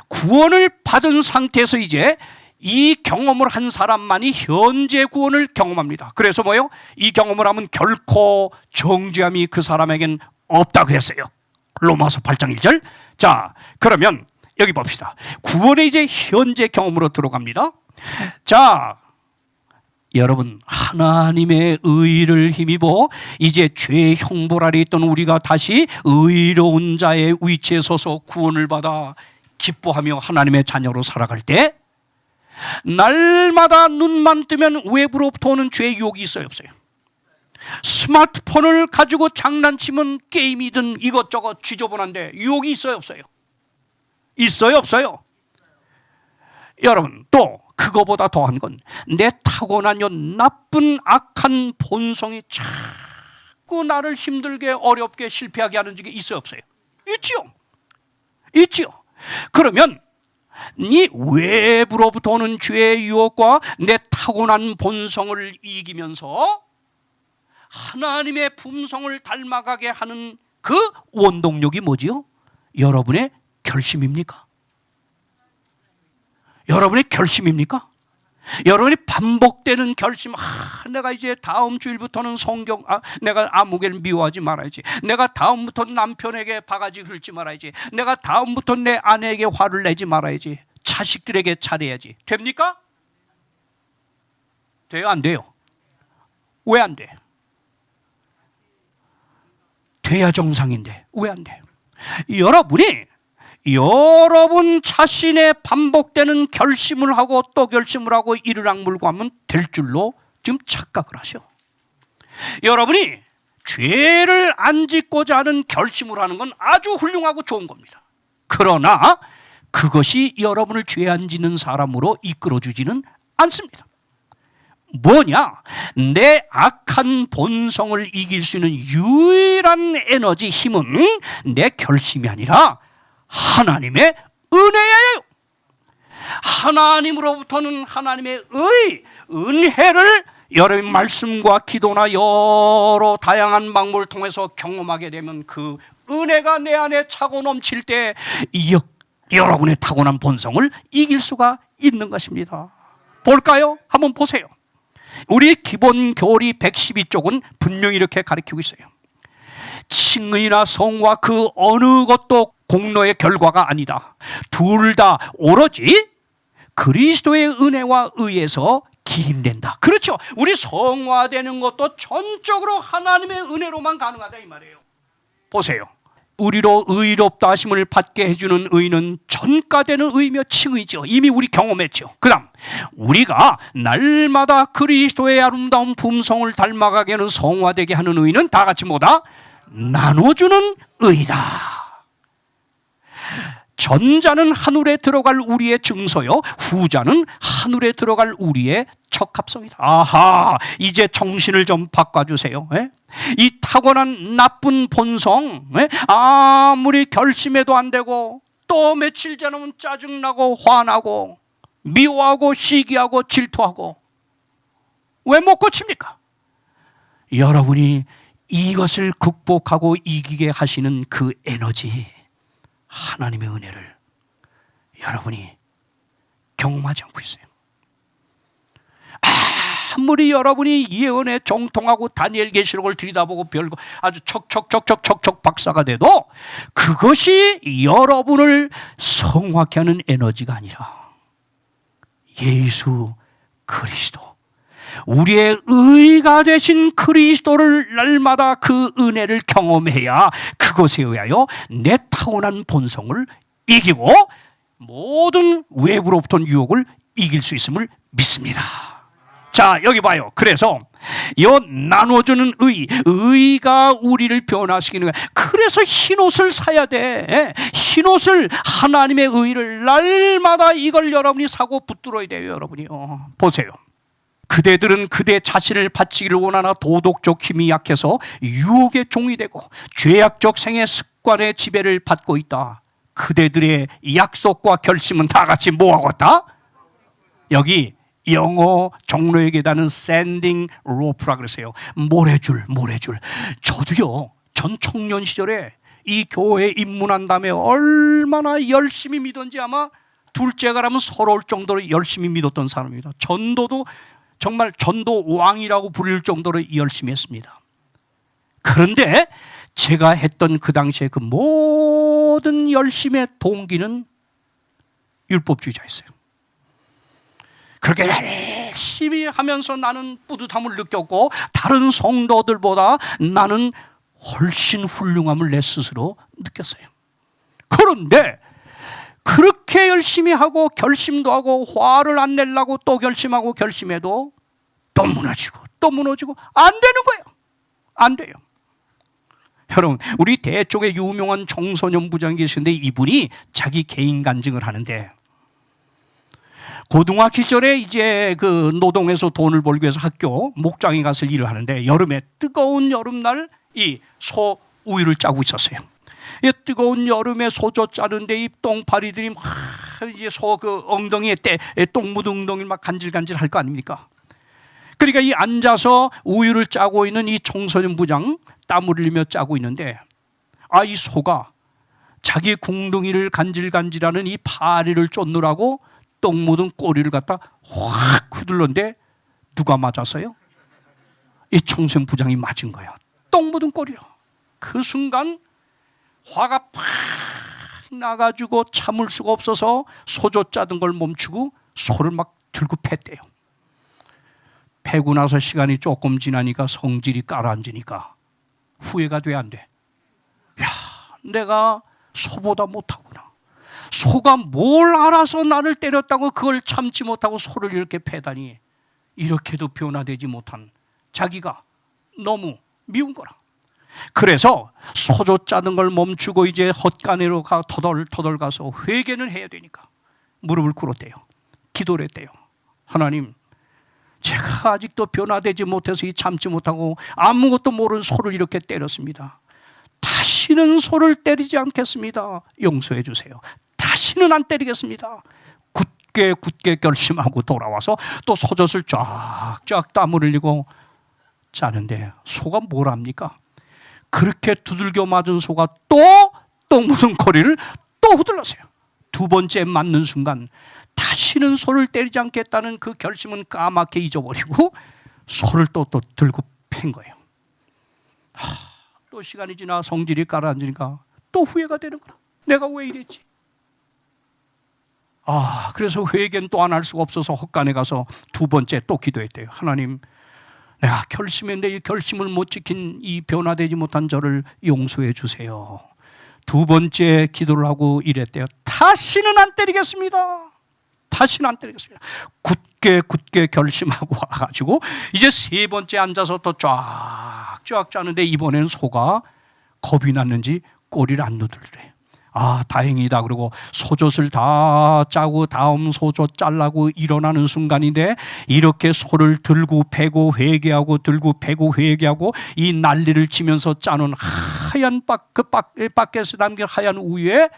구원을 받은 상태에서 이제 이 경험을 한 사람만이 현재 구원을 경험합니다. 그래서 뭐예요? 이 경험을 하면 결코 정죄함이 그 사람에겐 없다 그랬어요. 로마서 8장 1절. 자, 그러면 여기 봅시다. 구원의 이제 현재 경험으로 들어갑니다. 자, 여러분, 하나님의 의를 힘입어 이제 죄의 형벌 아래 있던 우리가 다시 의로운 자의 위치에 서서 구원을 받아 기뻐하며 하나님의 자녀로 살아갈 때 날마다 눈만 뜨면 외부로부터 오는 죄의 유혹이 있어요, 없어요? 스마트폰을 가지고 장난치면 게임이든 이것저것 지저분한데 유혹이 있어요, 없어요? 있어요, 없어요? 여러분, 또 그거보다 더한 건 내 타고난 요 나쁜 악한 본성이 자꾸 나를 힘들게 어렵게 실패하게 하는 적이 있어요, 없어요? 있지요. 있지요. 그러면 네 외부로부터 오는 죄의 유혹과 내 타고난 본성을 이기면서 하나님의 품성을 닮아가게 하는 그 원동력이 뭐지요? 여러분의 결심입니까? 여러분의 결심입니까? 여러분이 반복되는 결심. 내가 이제 다음 주일부터는 내가 아무개를 미워하지 말아야지. 내가 다음부터 남편에게 바가지 긁지 말아야지. 내가 다음부터 내 아내에게 화를 내지 말아야지. 자식들에게 잘해야지. 됩니까? 돼요, 안 돼요? 왜 안 돼? 돼야 정상인데 왜 안 돼? 여러분 자신의 반복되는 결심을 하고 또 결심을 하고 이를 악물고 하면 될 줄로 지금 착각을 하셔. 여러분이 죄를 안 짓고자 하는 결심을 하는 건 아주 훌륭하고 좋은 겁니다. 그러나 그것이 여러분을 죄 안 짓는 사람으로 이끌어주지는 않습니다. 뭐냐? 내 악한 본성을 이길 수 있는 유일한 에너지, 힘은 내 결심이 아니라 하나님의 은혜예요. 하나님으로부터는 하나님의 은혜를 여러분 말씀과 기도나 여러 다양한 방법을 통해서 경험하게 되면 그 은혜가 내 안에 차고 넘칠 때 여러분의 타고난 본성을 이길 수가 있는 것입니다. 볼까요? 한번 보세요. 우리 기본 교리 112쪽은 분명히 이렇게 가르치고 있어요. 칭의나 성화 그 어느 것도 공로의 결과가 아니다. 둘 다 오로지 그리스도의 은혜와 의에서 기인된다. 그렇죠. 우리 성화되는 것도 전적으로 하나님의 은혜로만 가능하다 이 말이에요. 보세요. 우리로 의롭다 하심을 받게 해주는 의는 전가되는 의며 칭의죠. 이미 우리 경험했죠. 그 다음 우리가 날마다 그리스도의 아름다운 품성을 닮아가게 하는 성화되게 하는 의는 다 같이 뭐다? 나눠주는 의다. 전자는 하늘에 들어갈 우리의 증서요, 후자는 하늘에 들어갈 우리의 적합성이다. 아하, 이제 정신을 좀 바꿔주세요. 이 타고난 나쁜 본성, 아무리 결심해도 안 되고 또 며칠 지나면 짜증나고 화나고 미워하고 시기하고 질투하고 왜 못 고칩니까? 여러분이 이것을 극복하고 이기게 하시는 그 에너지, 하나님의 은혜를 여러분이 경험하지 않고 있어요. 아무리 여러분이 예언에 정통하고 다니엘 계시록을 들여다보고 별거 아주 척척 박사가 돼도 그것이 여러분을 성화케 하는 에너지가 아니라 예수 그리스도, 우리의 의가 되신 그리스도를 날마다 그 은혜를 경험해야 그것에 의하여 내 타고난 본성을 이기고 모든 외부로부터 유혹을 이길 수 있음을 믿습니다. 자, 여기 봐요. 그래서 이 나눠주는 의가 우리를 변화시키는 거야. 그래서 흰옷을 사야 돼. 흰옷을, 하나님의 의를 날마다 이걸 여러분이 사고 붙들어야 돼요. 여러분이요. 보세요. 그대들은 그대 자신을 바치기를 원하나 도덕적 힘이 약해서 유혹의 종이 되고 죄악적 생애 습관의 지배를 받고 있다. 그대들의 약속과 결심은 다 같이 뭐하고 있다? 여기 영어 종로의 계단은 sending rope라 그러세요. 모래줄. 저도요, 전 청년 시절에 이 교회에 입문한 다음에 얼마나 열심히 믿었는지 아마 둘째가라면 서러울 정도로 열심히 믿었던 사람입니다. 전도도 정말 전도 왕이라고 부를 정도로 열심히 했습니다. 그런데 제가 했던 그 당시에 그 모든 열심의 동기는 율법주의자였어요. 그렇게 열심히 하면서 나는 뿌듯함을 느꼈고 다른 성도들보다 나는 훨씬 훌륭함을 내 스스로 느꼈어요. 그런데 그렇게 열심히 하고 결심도 하고 화를 안 내려고 또 결심하고 결심해도 또 무너지고 또 무너지고 안 되는 거예요. 안 돼요. 여러분, 우리 대쪽에 유명한 청소년 부장이 계시는데 이분이 자기 개인 간증을 하는데 고등학교 시절에 이제 그 노동해서 돈을 벌기 위해서 학교 목장에 가서 일을 하는데 여름에 뜨거운 여름날 이 소 우유를 짜고 있었어요. 이 뜨거운 여름에 소조 짜는데 이 똥파리들이 막 이제 소 그 엉덩이에 똥 묻은 엉덩이를 막 간질간질 할 거 아닙니까? 그러니까 이 앉아서 우유를 짜고 있는 이 청소년 부장 땀을 흘리며 짜고 있는데 이 소가 자기 궁둥이를 간질간질하는 이 파리를 쫓느라고 똥 묻은 꼬리를 갖다 확 휘둘렀는데 누가 맞았어요? 이 청소년 부장이 맞은 거야. 똥 묻은 꼬리로. 그 순간 화가 팍 나가지고 참을 수가 없어서 소조 짜던 걸 멈추고 소를 막 들고 팼대요. 패고 나서 시간이 조금 지나니까 성질이 가라앉으니까 후회가 돼 안 돼? 야, 내가 소보다 못하구나. 소가 뭘 알아서 나를 때렸다고 그걸 참지 못하고 소를 이렇게 패다니 이렇게도 변화되지 못한 자기가 너무 미운 거라. 그래서 소조 짜는 걸 멈추고 이제 헛간으로 터덜 가서 회개는 해야 되니까 무릎을 꿇었대요. 기도를 했대요. 하나님, 제가 아직도 변화되지 못해서 참지 못하고 아무것도 모르는 소를 이렇게 때렸습니다. 다시는 소를 때리지 않겠습니다. 용서해 주세요. 다시는 안 때리겠습니다. 굳게 결심하고 돌아와서 또 소젖을 쫙쫙 땀을 흘리고 짜는데 소가 뭘 합니까? 그렇게 두들겨 맞은 소가 또 똥 묻은 꼬리를 또 후들렀어요. 두 번째 맞는 순간 다시는 소를 때리지 않겠다는 그 결심은 까맣게 잊어버리고 소를 또 들고 팬 거예요. 또 시간이 지나 성질이 가라앉으니까 또 후회가 되는 거야. 내가 왜 이랬지? 그래서 회개는 또 안 할 수가 없어서 헛간에 가서 두 번째 또 기도했대요. 하나님, 내가 결심했는데 이 결심을 못 지킨 이 변화되지 못한 저를 용서해 주세요. 두 번째 기도를 하고 이랬대요. 다시는 안 때리겠습니다. 다시는 안 때리겠습니다. 굳게 결심하고 와가지고 이제 세 번째 앉아서 또 쫙쫙 짜는데 이번에는 소가 겁이 났는지 꼬리를 안 누들래. 다행이다. 그러고 소젖을 다 짜고 다음 소젖 짜려고 일어나는 순간인데 이렇게 소를 들고 패고 회개하고 들고 패고 회개하고 이 난리를 치면서 짜는 하얀 밖에서 남긴 하얀 우유에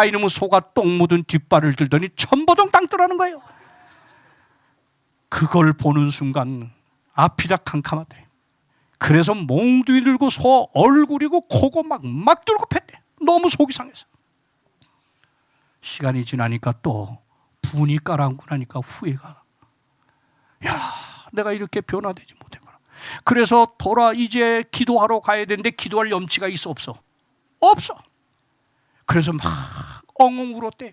이놈의 소가 똥 묻은 뒷발을 들더니 첨보동 땅 뜨라는 거예요. 그걸 보는 순간 앞이라 캄캄하더래. 그래서 몽둥이 들고 소 얼굴이고 코고 막 들고 팼대. 너무 속이 상해서. 시간이 지나니까 또 분이 가라앉고 나니까 후회가. 내가 이렇게 변화되지 못했구나. 그래서 이제 기도하러 가야 되는데 기도할 염치가 있어 없어? 없어. 그래서 막 엉엉 울었대요.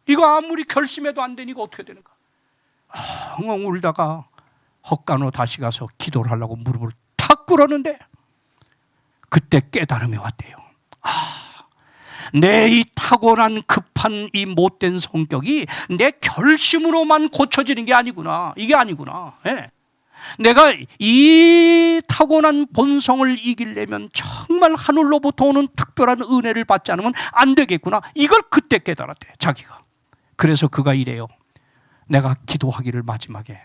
이거 아무리 결심해도 안 되니까 어떻게 되는가? 엉엉 울다가 헛간으로 다시 가서 기도를 하려고 무릎을 탁 꿇었는데 그때 깨달음이 왔대요. 내 이 타고난 급한 이 못된 성격이 내 결심으로만 고쳐지는 게 아니구나. 이게 아니구나. 내가 이 타고난 본성을 이기려면 정말 하늘로부터 오는 특별한 은혜를 받지 않으면 안 되겠구나. 이걸 그때 깨달았대, 자기가. 그래서 그가 이래요. 내가 기도하기를 마지막에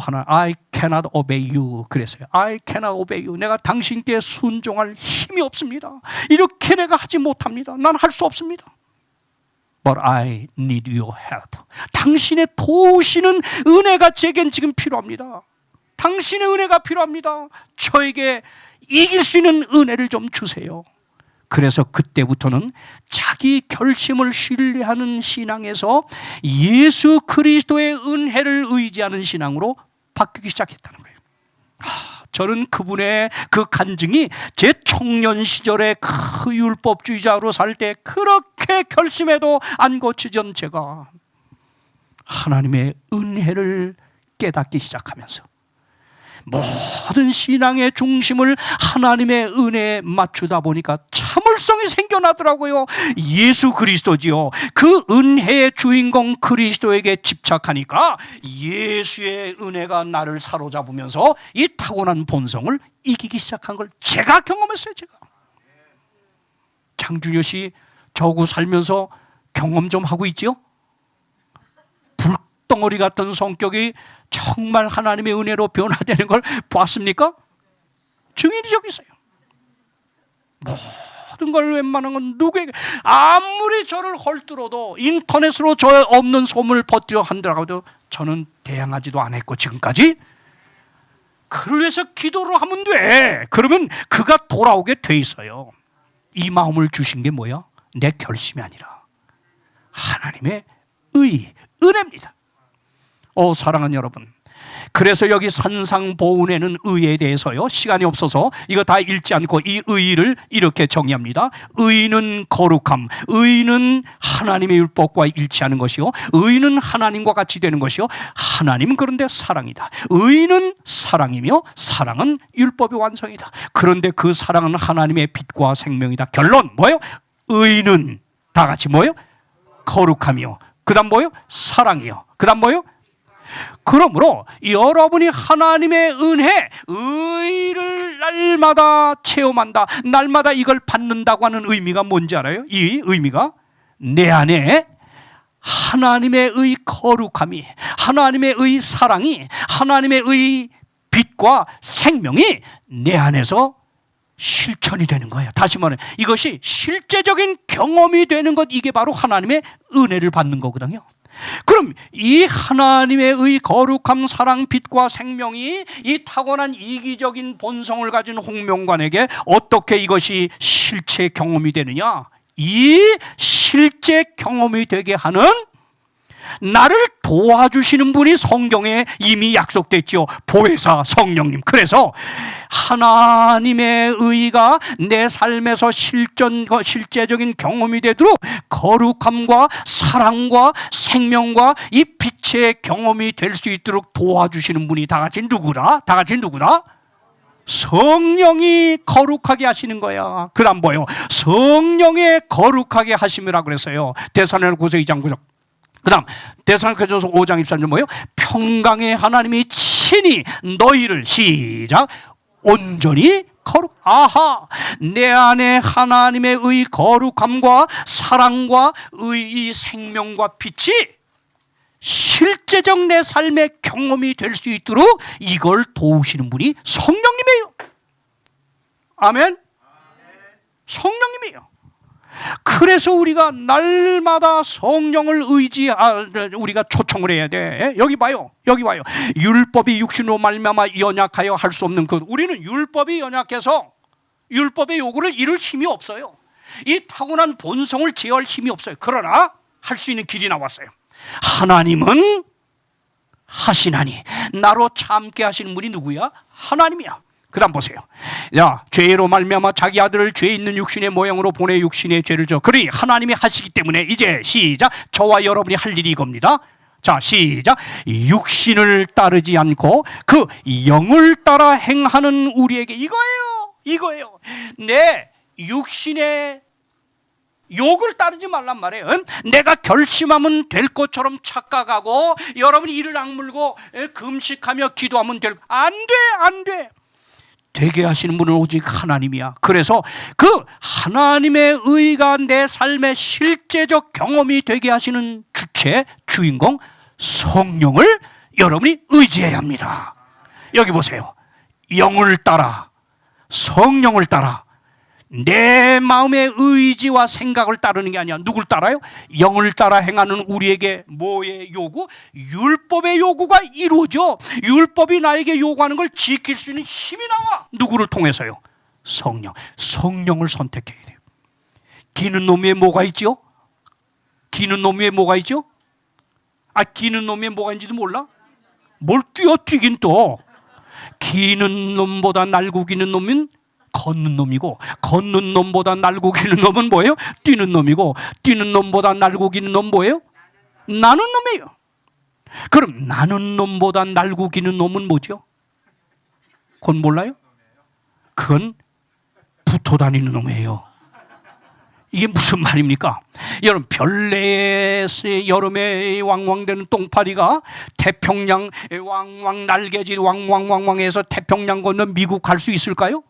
하나님, I cannot obey you. 그랬어요. I cannot obey you. 내가 당신께 순종할 힘이 없습니다. 이렇게 내가 하지 못합니다. 난 할 수 없습니다. But I need your help. 당신의 도우시는 은혜가 제겐 지금 필요합니다. 당신의 은혜가 필요합니다. 저에게 이길 수 있는 은혜를 좀 주세요. 그래서 그때부터는 자기 결심을 신뢰하는 신앙에서 예수 그리스도의 은혜를 의지하는 신앙으로 바뀌기 시작했다는 거예요. 저는 그분의 그 간증이 제 청년 시절에 그 율법주의자로 살 때 그렇게 결심해도 안 고치던 제가 하나님의 은혜를 깨닫기 시작하면서 모든 신앙의 중심을 하나님의 은혜에 맞추다 보니까 참을성이 생겨나더라고요. 예수 그리스도지요. 그 은혜의 주인공 그리스도에게 집착하니까 예수의 은혜가 나를 사로잡으면서 이 타고난 본성을 이기기 시작한 걸 제가 경험했어요. 제가. 장준효 씨 저하고 살면서 경험 좀 하고 있죠? 덩어리 같은 성격이 정말 하나님의 은혜로 변화되는 걸 봤습니까? 증인이 저기 있어요. 모든 걸 웬만한 건 누구에게 아무리 저를 헐뜯어도 인터넷으로 저 없는 소문을 퍼뜨려 한다고도 저는 대항하지도 않았고 지금까지. 그를 위해서 기도를 하면 돼. 그러면 그가 돌아오게 돼 있어요. 이 마음을 주신 게 뭐야? 내 결심이 아니라 하나님의 은혜입니다. 사랑하는 여러분, 그래서 여기 산상보훈에는 의에 대해서요, 시간이 없어서 이거 다 읽지 않고 이 의를 이렇게 정의합니다. 의는 거룩함, 의는 하나님의 율법과 일치하는 것이요, 의는 하나님과 같이 되는 것이요, 하나님은 그런데 사랑이다. 의는 사랑이며 사랑은 율법의 완성이다. 그런데 그 사랑은 하나님의 빛과 생명이다. 결론 뭐예요? 의는 다 같이 뭐예요? 거룩함이요. 그 다음 뭐예요? 사랑이요. 그 다음 뭐예요? 그러므로 여러분이 하나님의 은혜, 의를 날마다 체험한다, 날마다 이걸 받는다고 하는 의미가 뭔지 알아요? 이 의미가 내 안에 하나님의 의 거룩함이, 하나님의 의 사랑이, 하나님의 의 빛과 생명이 내 안에서 실천이 되는 거예요. 다시 말해 이것이 실제적인 경험이 되는 것, 이게 바로 하나님의 은혜를 받는 거거든요. 그럼 이 하나님의 의 거룩함, 사랑, 빛과 생명이 이 타고난 이기적인 본성을 가진 홍명관에게 어떻게 이것이 실제 경험이 되느냐? 이 실제 경험이 되게 하는 나를 도와주시는 분이 성경에 이미 약속됐죠. 보혜사 성령님. 그래서 하나님의 의가 내 삶에서 실제적인 경험이 되도록 거룩함과 사랑과 생명과 이 빛의 경험이 될 수 있도록 도와주시는 분이 다 같이 누구라? 다 같이 누구라? 성령이 거룩하게 하시는 거야. 그럼 뭐예요? 성령의 거룩하게 하심이라 그랬어요. 데살로니가서 2장 9절. 그 다음 데살로니가서 5장 23절 뭐예요? 평강의 하나님이 친히 너희를 시작 온전히 거룩. 아하, 내 안에 하나님의 의 거룩함과 사랑과 의 생명과 빛이 실제적 내 삶의 경험이 될 수 있도록 이걸 도우시는 분이 성령님이에요. 아멘. 성령님이에요. 그래서 우리가 날마다 성령을 우리가 초청을 해야 돼. 여기 봐요. 여기 봐요. 율법이 육신으로 말미암아 연약하여 할 수 없는 것. 우리는 율법이 연약해서 율법의 요구를 이룰 힘이 없어요. 이 타고난 본성을 제어할 힘이 없어요. 그러나 할 수 있는 길이 나왔어요. 하나님은 하시나니. 나로 참게 하시는 분이 누구야? 하나님이야. 그 다음 보세요. 야, 죄로 말미암아 자기 아들을 죄 있는 육신의 모양으로 보내 육신의 죄를 져. 그러니 하나님이 하시기 때문에 이제 시작. 저와 여러분이 할 일이 이겁니다. 자, 시작. 육신을 따르지 않고 그 영을 따라 행하는 우리에게 이거예요. 내 육신의 욕을 따르지 말란 말이에요. 내가 결심하면 될 것처럼 착각하고 여러분이 이를 악물고 금식하며 기도하면 안 돼. 되게 하시는 분은 오직 하나님이야. 그래서 그 하나님의 의가 내 삶의 실제적 경험이 되게 하시는 주인공 성령을 여러분이 의지해야 합니다. 여기 보세요. 영을 따라, 성령을 따라, 내 마음의 의지와 생각을 따르는 게 아니야. 누굴 따라요? 영을 따라 행하는 우리에게 뭐의 요구? 율법의 요구가 이루어져. 율법이 나에게 요구하는 걸 지킬 수 있는 힘이 나와. 누구를 통해서요? 성령을 선택해야 돼요. 기는 놈 위에 뭐가 있죠? 기는 놈 위에 뭐가 있죠? 기는 놈 위에 뭐가 있는지도 몰라? 뭘 뛰긴 또. 기는 놈보다 날고 기는 놈은 걷는 놈이고, 걷는 놈보다 날고 기는 놈은 뭐예요? 뛰는 놈이고, 뛰는 놈보다 날고 기는 놈 뭐예요? 나는 놈이에요. 그럼 나는 놈보다 날고 기는 놈은 뭐죠? 그건 몰라요? 그건 붙어 다니는 놈이에요. 이게 무슨 말입니까? 여러분, 별내에서 여름에 왕왕대는 똥파리가 태평양 왕왕 날개질 왕왕왕왕해서 태평양 건너 미국 갈 수 있을까요?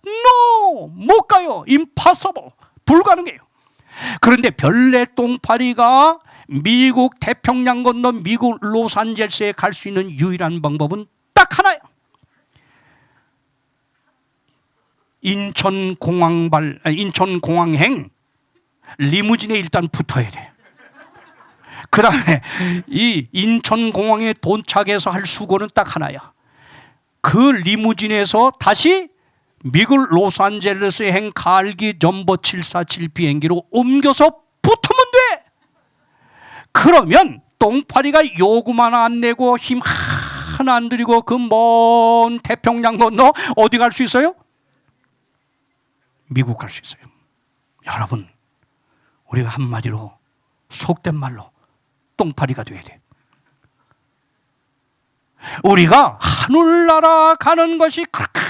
No! 못 가요. Impossible. 불가능해요. 그런데 별내 똥파리가 미국 태평양 건너 미국 로스앤젤레스에 갈 수 있는 유일한 방법은 딱 하나예요. 인천공항행 리무진에 일단 붙어야 돼. 그 다음에 이 인천공항에 도착해서 할 수고는 딱 하나야. 그 리무진에서 다시 미국 로스앤젤레스행 갈기 점버 747 비행기로 옮겨서 붙으면 돼. 그러면 똥파리가 요금 하나 안 내고 힘 하나 안 들이고 그 먼 태평양 건너 어디 갈 수 있어요? 미국 갈 수 있어요. 여러분, 우리가 한마디로 속된 말로 똥파리가 돼야 돼. 우리가 하늘나라 가는 것이 그렇게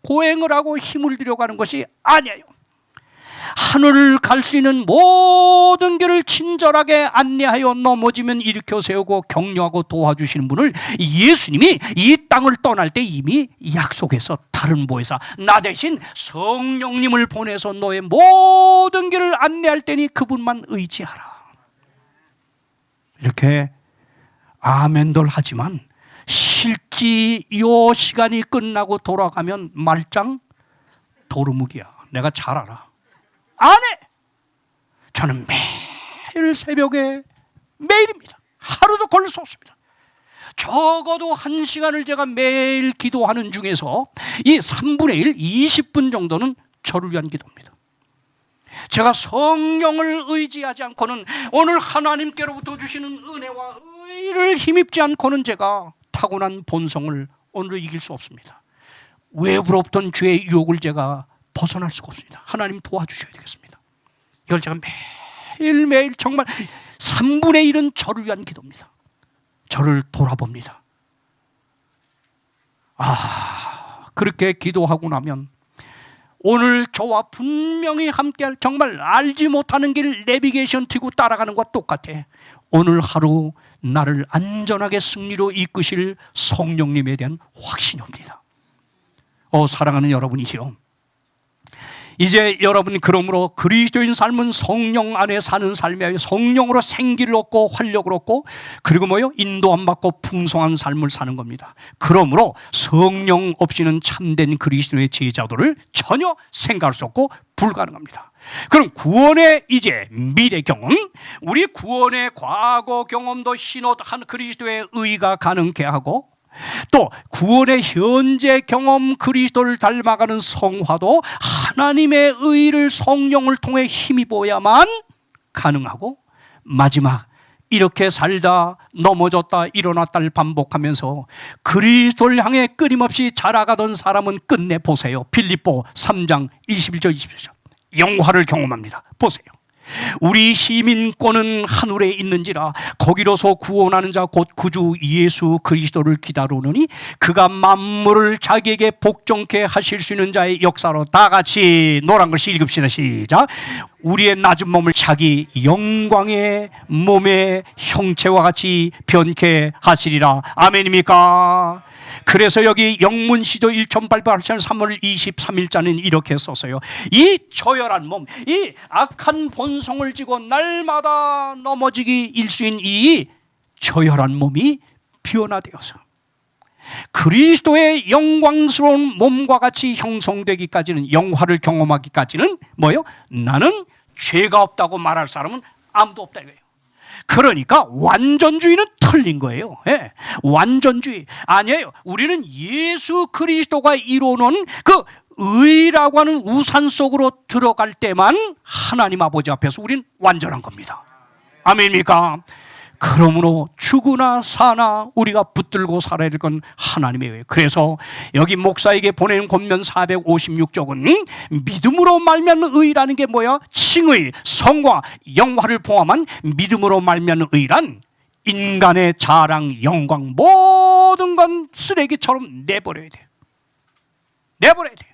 고행을 하고 힘을 들여가는 것이 아니에요. 하늘을 갈 수 있는 모든 길을 친절하게 안내하여 넘어지면 일으켜 세우고 격려하고 도와주시는 분을 예수님이 이 땅을 떠날 때 이미 약속해서 다른 보혜사 나 대신 성령님을 보내서 너의 모든 길을 안내할 테니 그분만 의지하라. 이렇게 아멘들 하지만 실제 요 시간이 끝나고 돌아가면 말짱 도루묵이야. 내가 잘 알아. 안 해. 저는 매일 새벽에 매일입니다. 하루도 걸릴 수 없습니다. 적어도 1시간을 제가 매일 기도하는 중에서 이 3분의 1, 20분 정도는 저를 위한 기도입니다. 제가 성령을 의지하지 않고는 오늘 하나님께로부터 주시는 은혜와 의를 힘입지 않고는 제가 타고난 본성을 오늘 이길 수 없습니다. 외부로부터 죄의 유혹을 제가 벗어날 수가 없습니다. 하나님 도와주셔야 되겠습니다. 이걸 제가 매일매일 정말 3분의 1은 저를 위한 기도입니다. 저를 돌아봅니다. 그렇게 기도하고 나면 오늘 저와 분명히 함께할 정말 알지 못하는 길 내비게이션 튀고 따라가는 것과 똑같아. 오늘 하루 나를 안전하게 승리로 이끄실 성령님에 대한 확신이 옵니다. 사랑하는 여러분이시여, 이제 여러분 그러므로 그리스도인 삶은 성령 안에 사는 삶이에요. 성령으로 생기를 얻고 활력을 얻고 그리고 인도함 받고 풍성한 삶을 사는 겁니다. 그러므로 성령 없이는 참된 그리스도의 제자도를 전혀 생각할 수 없고 불가능합니다. 그럼 구원의 이제 미래 경험, 우리 구원의 과거 경험도 신옷한 그리스도의 의가 가능케 하고 또 구원의 현재 경험 그리스도를 닮아가는 성화도 하나님의 의를 성령을 통해 힘입어야만 가능하고 마지막 이렇게 살다 넘어졌다 일어났다를 반복하면서 그리스도를 향해 끊임없이 자라가던 사람은 끝내 보세요. 필립보 3장 21절 22절 영화를 경험합니다. 보세요. 우리 시민권은 하늘에 있는지라 거기로서 구원하는 자 곧 구주 예수 그리스도를 기다리노니 그가 만물을 자기에게 복종케 하실 수 있는 자의 역사로 다 같이 노란 글씨 읽읍시다. 시작. 우리의 낮은 몸을 자기 영광의 몸의 형체와 같이 변케 하시리라. 아멘입니까? 그래서 여기 영문시조 1888년 3월 23일자는 이렇게 썼어요. 이 저열한 몸, 이 악한 본성을 지고 날마다 넘어지기 일수인 이 저열한 몸이 변화되어서 그리스도의 영광스러운 몸과 같이 형성되기까지는, 영화를 경험하기까지는 뭐예요? 나는 죄가 없다고 말할 사람은 아무도 없다 이거예요. 그러니까 완전주의는 틀린 거예요. 예. 완전주의 아니에요. 우리는 예수 그리스도가 이루어놓은 그 의라고 하는 우산 속으로 들어갈 때만 하나님 아버지 앞에서 우리는 완전한 겁니다. 아멘입니까? 그러므로 죽으나 사나 우리가 붙들고 살아야 될 건 하나님의 의. 그래서 여기 목사에게 보내는 권면 456쪽은 믿음으로 말미암는 의라는 게 뭐야? 칭의, 성과, 영화를 포함한 믿음으로 말미암는 의란 인간의 자랑, 영광 모든 건 쓰레기처럼 내버려야 돼요. 내버려야 돼요.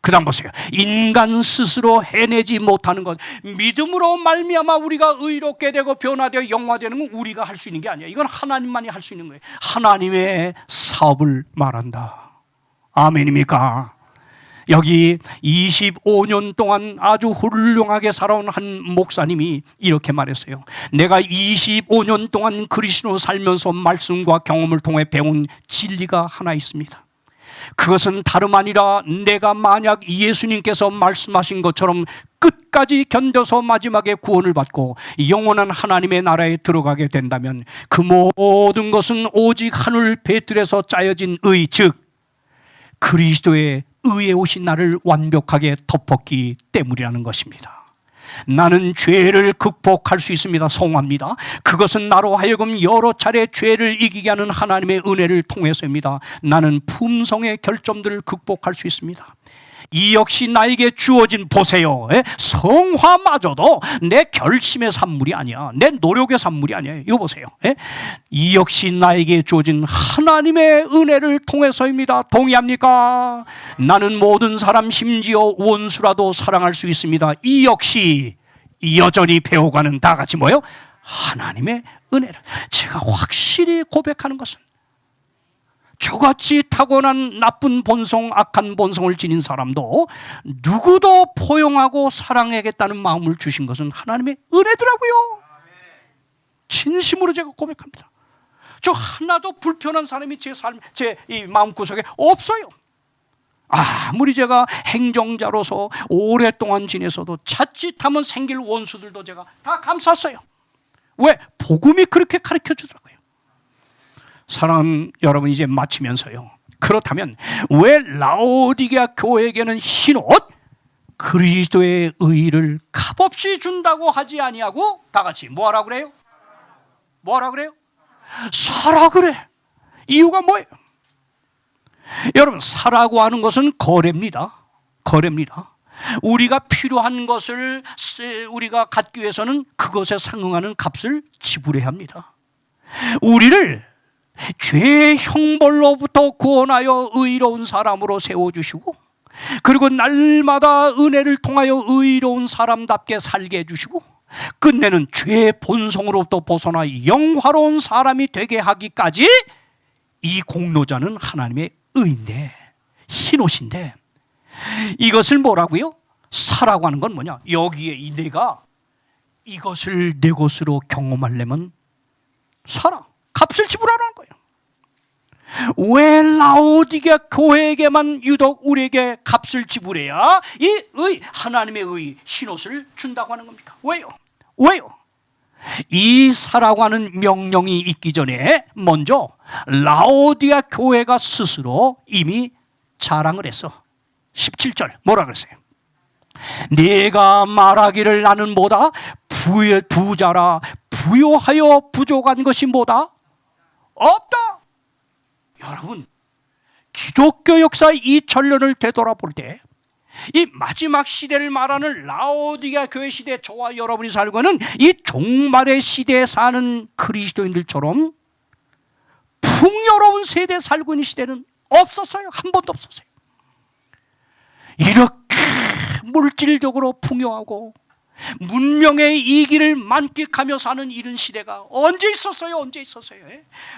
그 다음 보세요. 인간 스스로 해내지 못하는 것, 믿음으로 말미암아 우리가 의롭게 되고 변화되어 영화되는 건 우리가 할 수 있는 게 아니야. 이건 하나님만이 할 수 있는 거예요. 하나님의 사업을 말한다. 아멘입니까? 여기 25년 동안 아주 훌륭하게 살아온 한 목사님이 이렇게 말했어요. 내가 25년 동안 그리스도로 살면서 말씀과 경험을 통해 배운 진리가 하나 있습니다. 그것은 다름 아니라 내가 만약 예수님께서 말씀하신 것처럼 끝까지 견뎌서 마지막에 구원을 받고 영원한 하나님의 나라에 들어가게 된다면 그 모든 것은 오직 하늘 배틀에서 짜여진 의, 즉 그리스도의 의에 오신 나를 완벽하게 덮었기 때문이라는 것입니다. 나는 죄를 극복할 수 있습니다. 송합니다. 그것은 나로 하여금 여러 차례 죄를 이기게 하는 하나님의 은혜를 통해서입니다. 나는 품성의 결점들을 극복할 수 있습니다. 이 역시 나에게 주어진, 보세요, 성화마저도 내 결심의 산물이 아니야. 내 노력의 산물이 아니에요. 이거 보세요. 이 역시 나에게 주어진 하나님의 은혜를 통해서입니다. 동의합니까? 나는 모든 사람, 심지어 원수라도 사랑할 수 있습니다. 이 역시 여전히 배워가는, 다 같이 뭐예요? 하나님의 은혜를. 제가 확실히 고백하는 것은 저같이 타고난 나쁜 본성, 악한 본성을 지닌 사람도 누구도 포용하고 사랑하겠다는 마음을 주신 것은 하나님의 은혜더라고요. 진심으로 제가 고백합니다. 저 하나도 불편한 사람이 제 삶, 제 이 마음구석에 없어요. 아무리 제가 행정자로서 오랫동안 지내서도 자칫하면 생길 원수들도 제가 다 감쌌어요. 왜? 복음이 그렇게 가르쳐 주더라고요. 사랑하는 여러분, 이제 마치면서요, 그렇다면 왜 라오디게아 교회에게는 흰옷, 그리스도의 의를 값없이 준다고 하지 아니하고 다 같이 뭐하라 그래요? 뭐하라 그래요? 사라 그래. 이유가 뭐예요? 여러분, 사라고 하는 것은 거래입니다. 거래입니다. 우리가 필요한 것을 우리가 갖기 위해서는 그것에 상응하는 값을 지불해야 합니다. 우리를 죄의 형벌로부터 구원하여 의로운 사람으로 세워주시고, 그리고 날마다 은혜를 통하여 의로운 사람답게 살게 해주시고, 끝내는 죄의 본성으로부터 벗어나 영화로운 사람이 되게 하기까지 이 공로자는 하나님의 의인데, 흰옷인데, 이것을 뭐라고요? 사라고 하는 건 뭐냐? 여기에 내가 이것을 내 것으로 경험하려면 사라, 값을 지불하라는 거예요. 왜 라오디게아 교회에게만 유독 우리에게 값을 지불해야 이 의, 하나님의 의, 흰옷을 준다고 하는 겁니까? 왜요? 왜요? 이 사라고 하는 명령이 있기 전에 먼저 라오디게아 교회가 스스로 이미 자랑을 했어. 17절 뭐라 그랬어요? 내가 말하기를 나는 뭐다? 부자라, 부요하여 부족한 것이 뭐다? 없다. 여러분, 기독교 역사 2000년을 되돌아볼 때 이 마지막 시대를 말하는 라오디게아 교회 시대, 저와 여러분이 살고 있는 이 종말의 시대에 사는 그리스도인들처럼 풍요로운 세대에 살고 있는 시대는 없었어요. 한 번도 없었어요. 이렇게 물질적으로 풍요하고 문명의 이기를 만끽하며 사는 이런 시대가 언제 있었어요? 언제 있었어요?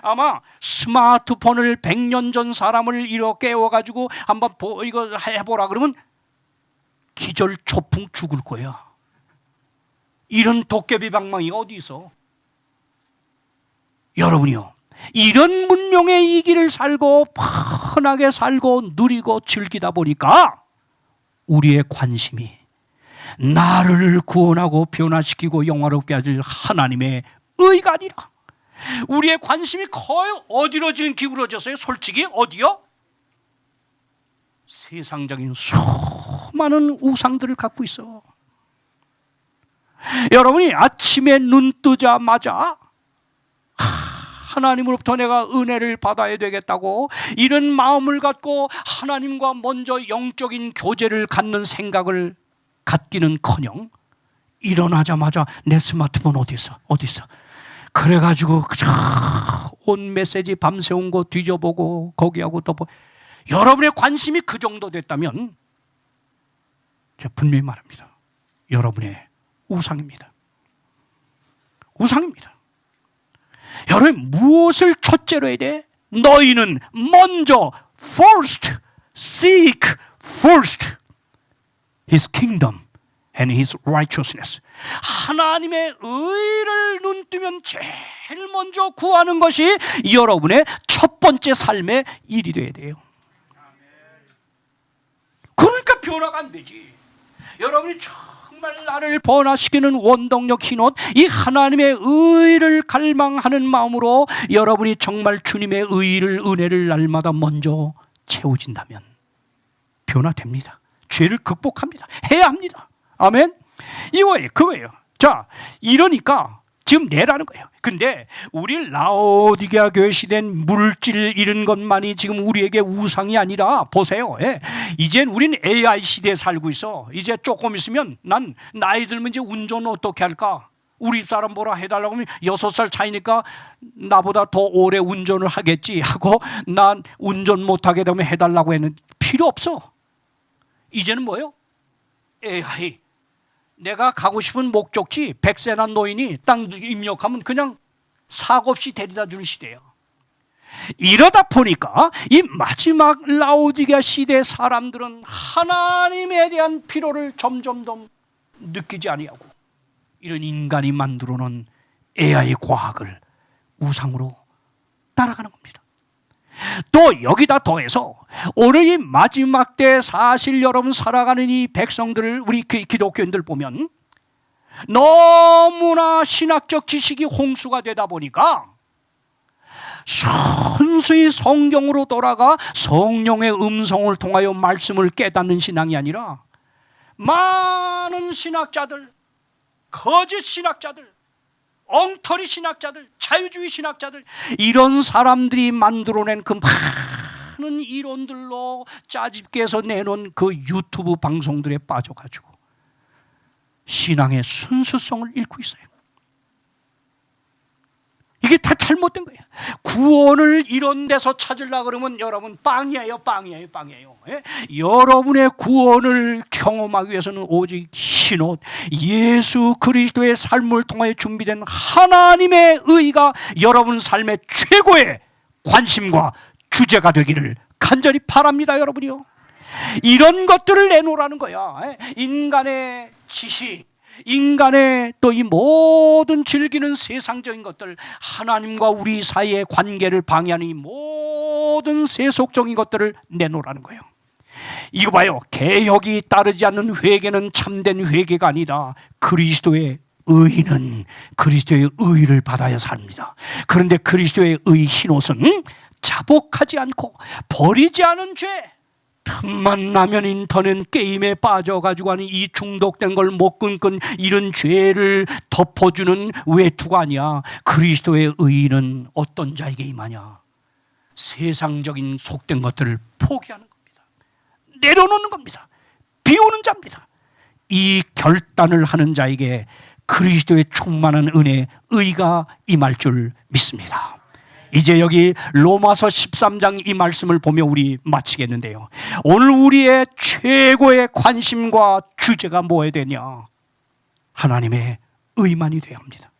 아마 스마트폰을 100년 전 사람을 이렇게 깨워가지고 한번 이거 해보라 그러면 기절초풍 죽을 거야. 이런 도깨비 방망이 어디 있어? 여러분이요, 이런 문명의 이기를 살고 편하게 살고 누리고 즐기다 보니까 우리의 관심이 나를 구원하고 변화시키고 영화롭게 하실 하나님의 의가 아니라 우리의 관심이 거의 어디로 지금 기울어졌어요? 솔직히 어디요? 세상적인 수많은 우상들을 갖고 있어. 여러분이 아침에 눈 뜨자마자 하나님으로부터 내가 은혜를 받아야 되겠다고 이런 마음을 갖고 하나님과 먼저 영적인 교제를 갖는 생각을 갖기는커녕 일어나자마자 내 스마트폰 어디 있어? 그래가지고 온 메시지 밤새 온 거 뒤져보고 거기하고 또 여러분의 관심이 그 정도 됐다면 제가 분명히 말합니다. 여러분의 우상입니다. 여러분 무엇을 첫째로 해야 돼? 너희는 먼저 first seek first His kingdom and His righteousness. 하나님의 의를 눈뜨면 제일 먼저 구하는 것이 여러분의 첫 번째 삶의 일이 돼야 돼요. 그러니까 변화가 안 되지. 여러분이 정말 나를 변화시키는 원동력 힘옷, 이 하나님의 의를 갈망하는 마음으로 여러분이 정말 주님의 의를, 은혜를 날마다 먼저 채워진다면 변화됩니다. 죄를 극복합니다. 해야 합니다. 아멘. 이거예요. 그거예요. 자, 이러니까 지금 내라는 거예요. 근데 우리 라오디게아 교회 시대는 물질 이런 것만이 지금 우리에게 우상이 아니라 보세요. 예. 이젠 우린 AI 시대에 살고 있어. 이제 조금 있으면 난 나이 들면 이제 운전 어떻게 할까? 우리 사람 뭐라 해달라고 하면 6살 차이니까 나보다 더 오래 운전을 하겠지 하고 난 운전 못하게 되면 해달라고 했는데 필요 없어. 이제는 뭐예요? AI. 내가 가고 싶은 목적지 100세나 노인이 땅 입력하면 그냥 사고 없이 데려다 주는 시대예요. 이러다 보니까 이 마지막 라오디게아 시대의 사람들은 하나님에 대한 필요를 점점 더 느끼지 아니하고 이런 인간이 만들어 놓은 AI 과학을 우상으로 따라가는 겁니다. 또 여기다 더해서 오늘 이 마지막 때 사실 여러분 살아가는 이 백성들을 우리 기독교인들 보면 너무나 신학적 지식이 홍수가 되다 보니까 순수히 성경으로 돌아가 성령의 음성을 통하여 말씀을 깨닫는 신앙이 아니라 많은 신학자들, 거짓 신학자들, 엉터리 신학자들, 자유주의 신학자들, 이런 사람들이 만들어낸 그 많은 이론들로 짜집게해서 내놓은 그 유튜브 방송들에 빠져가지고 신앙의 순수성을 잃고 있어요. 이게 다 잘못된 거예요. 구원을 이런 데서 찾으려고 그러면 여러분 빵이에요. 예? 여러분의 구원을 경험하기 위해서는 오직 흰옷 예수 그리스도의 삶을 통해 준비된 하나님의 의가 여러분 삶의 최고의 관심과 주제가 되기를 간절히 바랍니다. 여러분이요, 이런 것들을 내놓으라는 거야. 인간의 지식, 인간의 또 이 모든 즐기는 세상적인 것들, 하나님과 우리 사이의 관계를 방해하는 이 모든 세속적인 것들을 내놓으라는 거예요. 이거 봐요. 개혁이 따르지 않는 회개는 참된 회개가 아니다. 그리스도의 의는 그리스도의 의를 받아야 삽니다. 그런데 그리스도의 의 흰옷은 자복하지 않고 버리지 않은 죄, 틈만 나면 인터넷 게임에 빠져가지고 하는 이 중독된 걸 못 끊는 이런 죄를 덮어주는 외투가 아니야. 그리스도의 의는 어떤 자에게 임하냐? 세상적인 속된 것들을 포기하는 겁니다. 내려놓는 겁니다. 비우는 자입니다. 이 결단을 하는 자에게 그리스도의 충만한 은혜, 의가 임할 줄 믿습니다. 이제 여기 로마서 13장 이 말씀을 보며 우리 마치겠는데요, 오늘 우리의 최고의 관심과 주제가 뭐해야 되냐? 하나님의 의만이 되어야 합니다.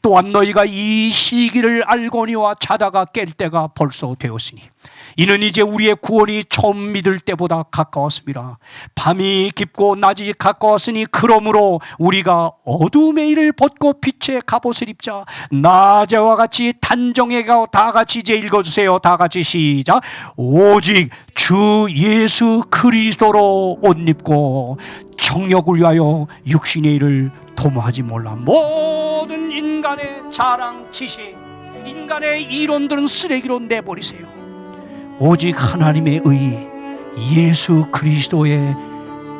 또한 너희가 이 시기를 알거니와 자다가 깰 때가 벌써 되었으니 이는 이제 우리의 구원이 처음 믿을 때보다 가까웠습니다. 밤이 깊고 낮이 가까웠으니 그러므로 우리가 어둠의 일을 벗고 빛의 갑옷을 입자. 낮에와 같이 단정에 가. 다 같이 이제 읽어주세요. 다 같이 시작. 오직 주 예수 그리스도로 옷 입고 정욕을 위하여 육신의 일을 도모하지 몰라. 모든 인간의 자랑, 지식, 인간의 이론들은 쓰레기로 내버리세요. 오직 하나님의 의, 예수 그리스도의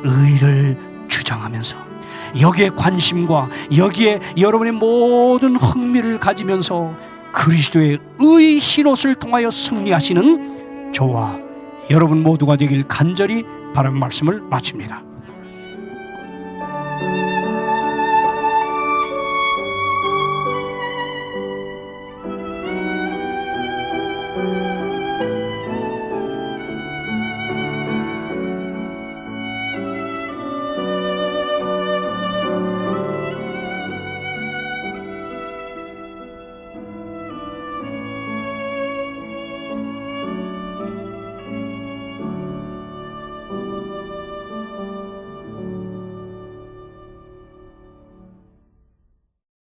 의를 주장하면서 여기에 관심과 여기에 여러분의 모든 흥미를 가지면서 그리스도의 의 흰옷을 통하여 승리하시는 저와 여러분 모두가 되길 간절히 바라는 말씀을 마칩니다.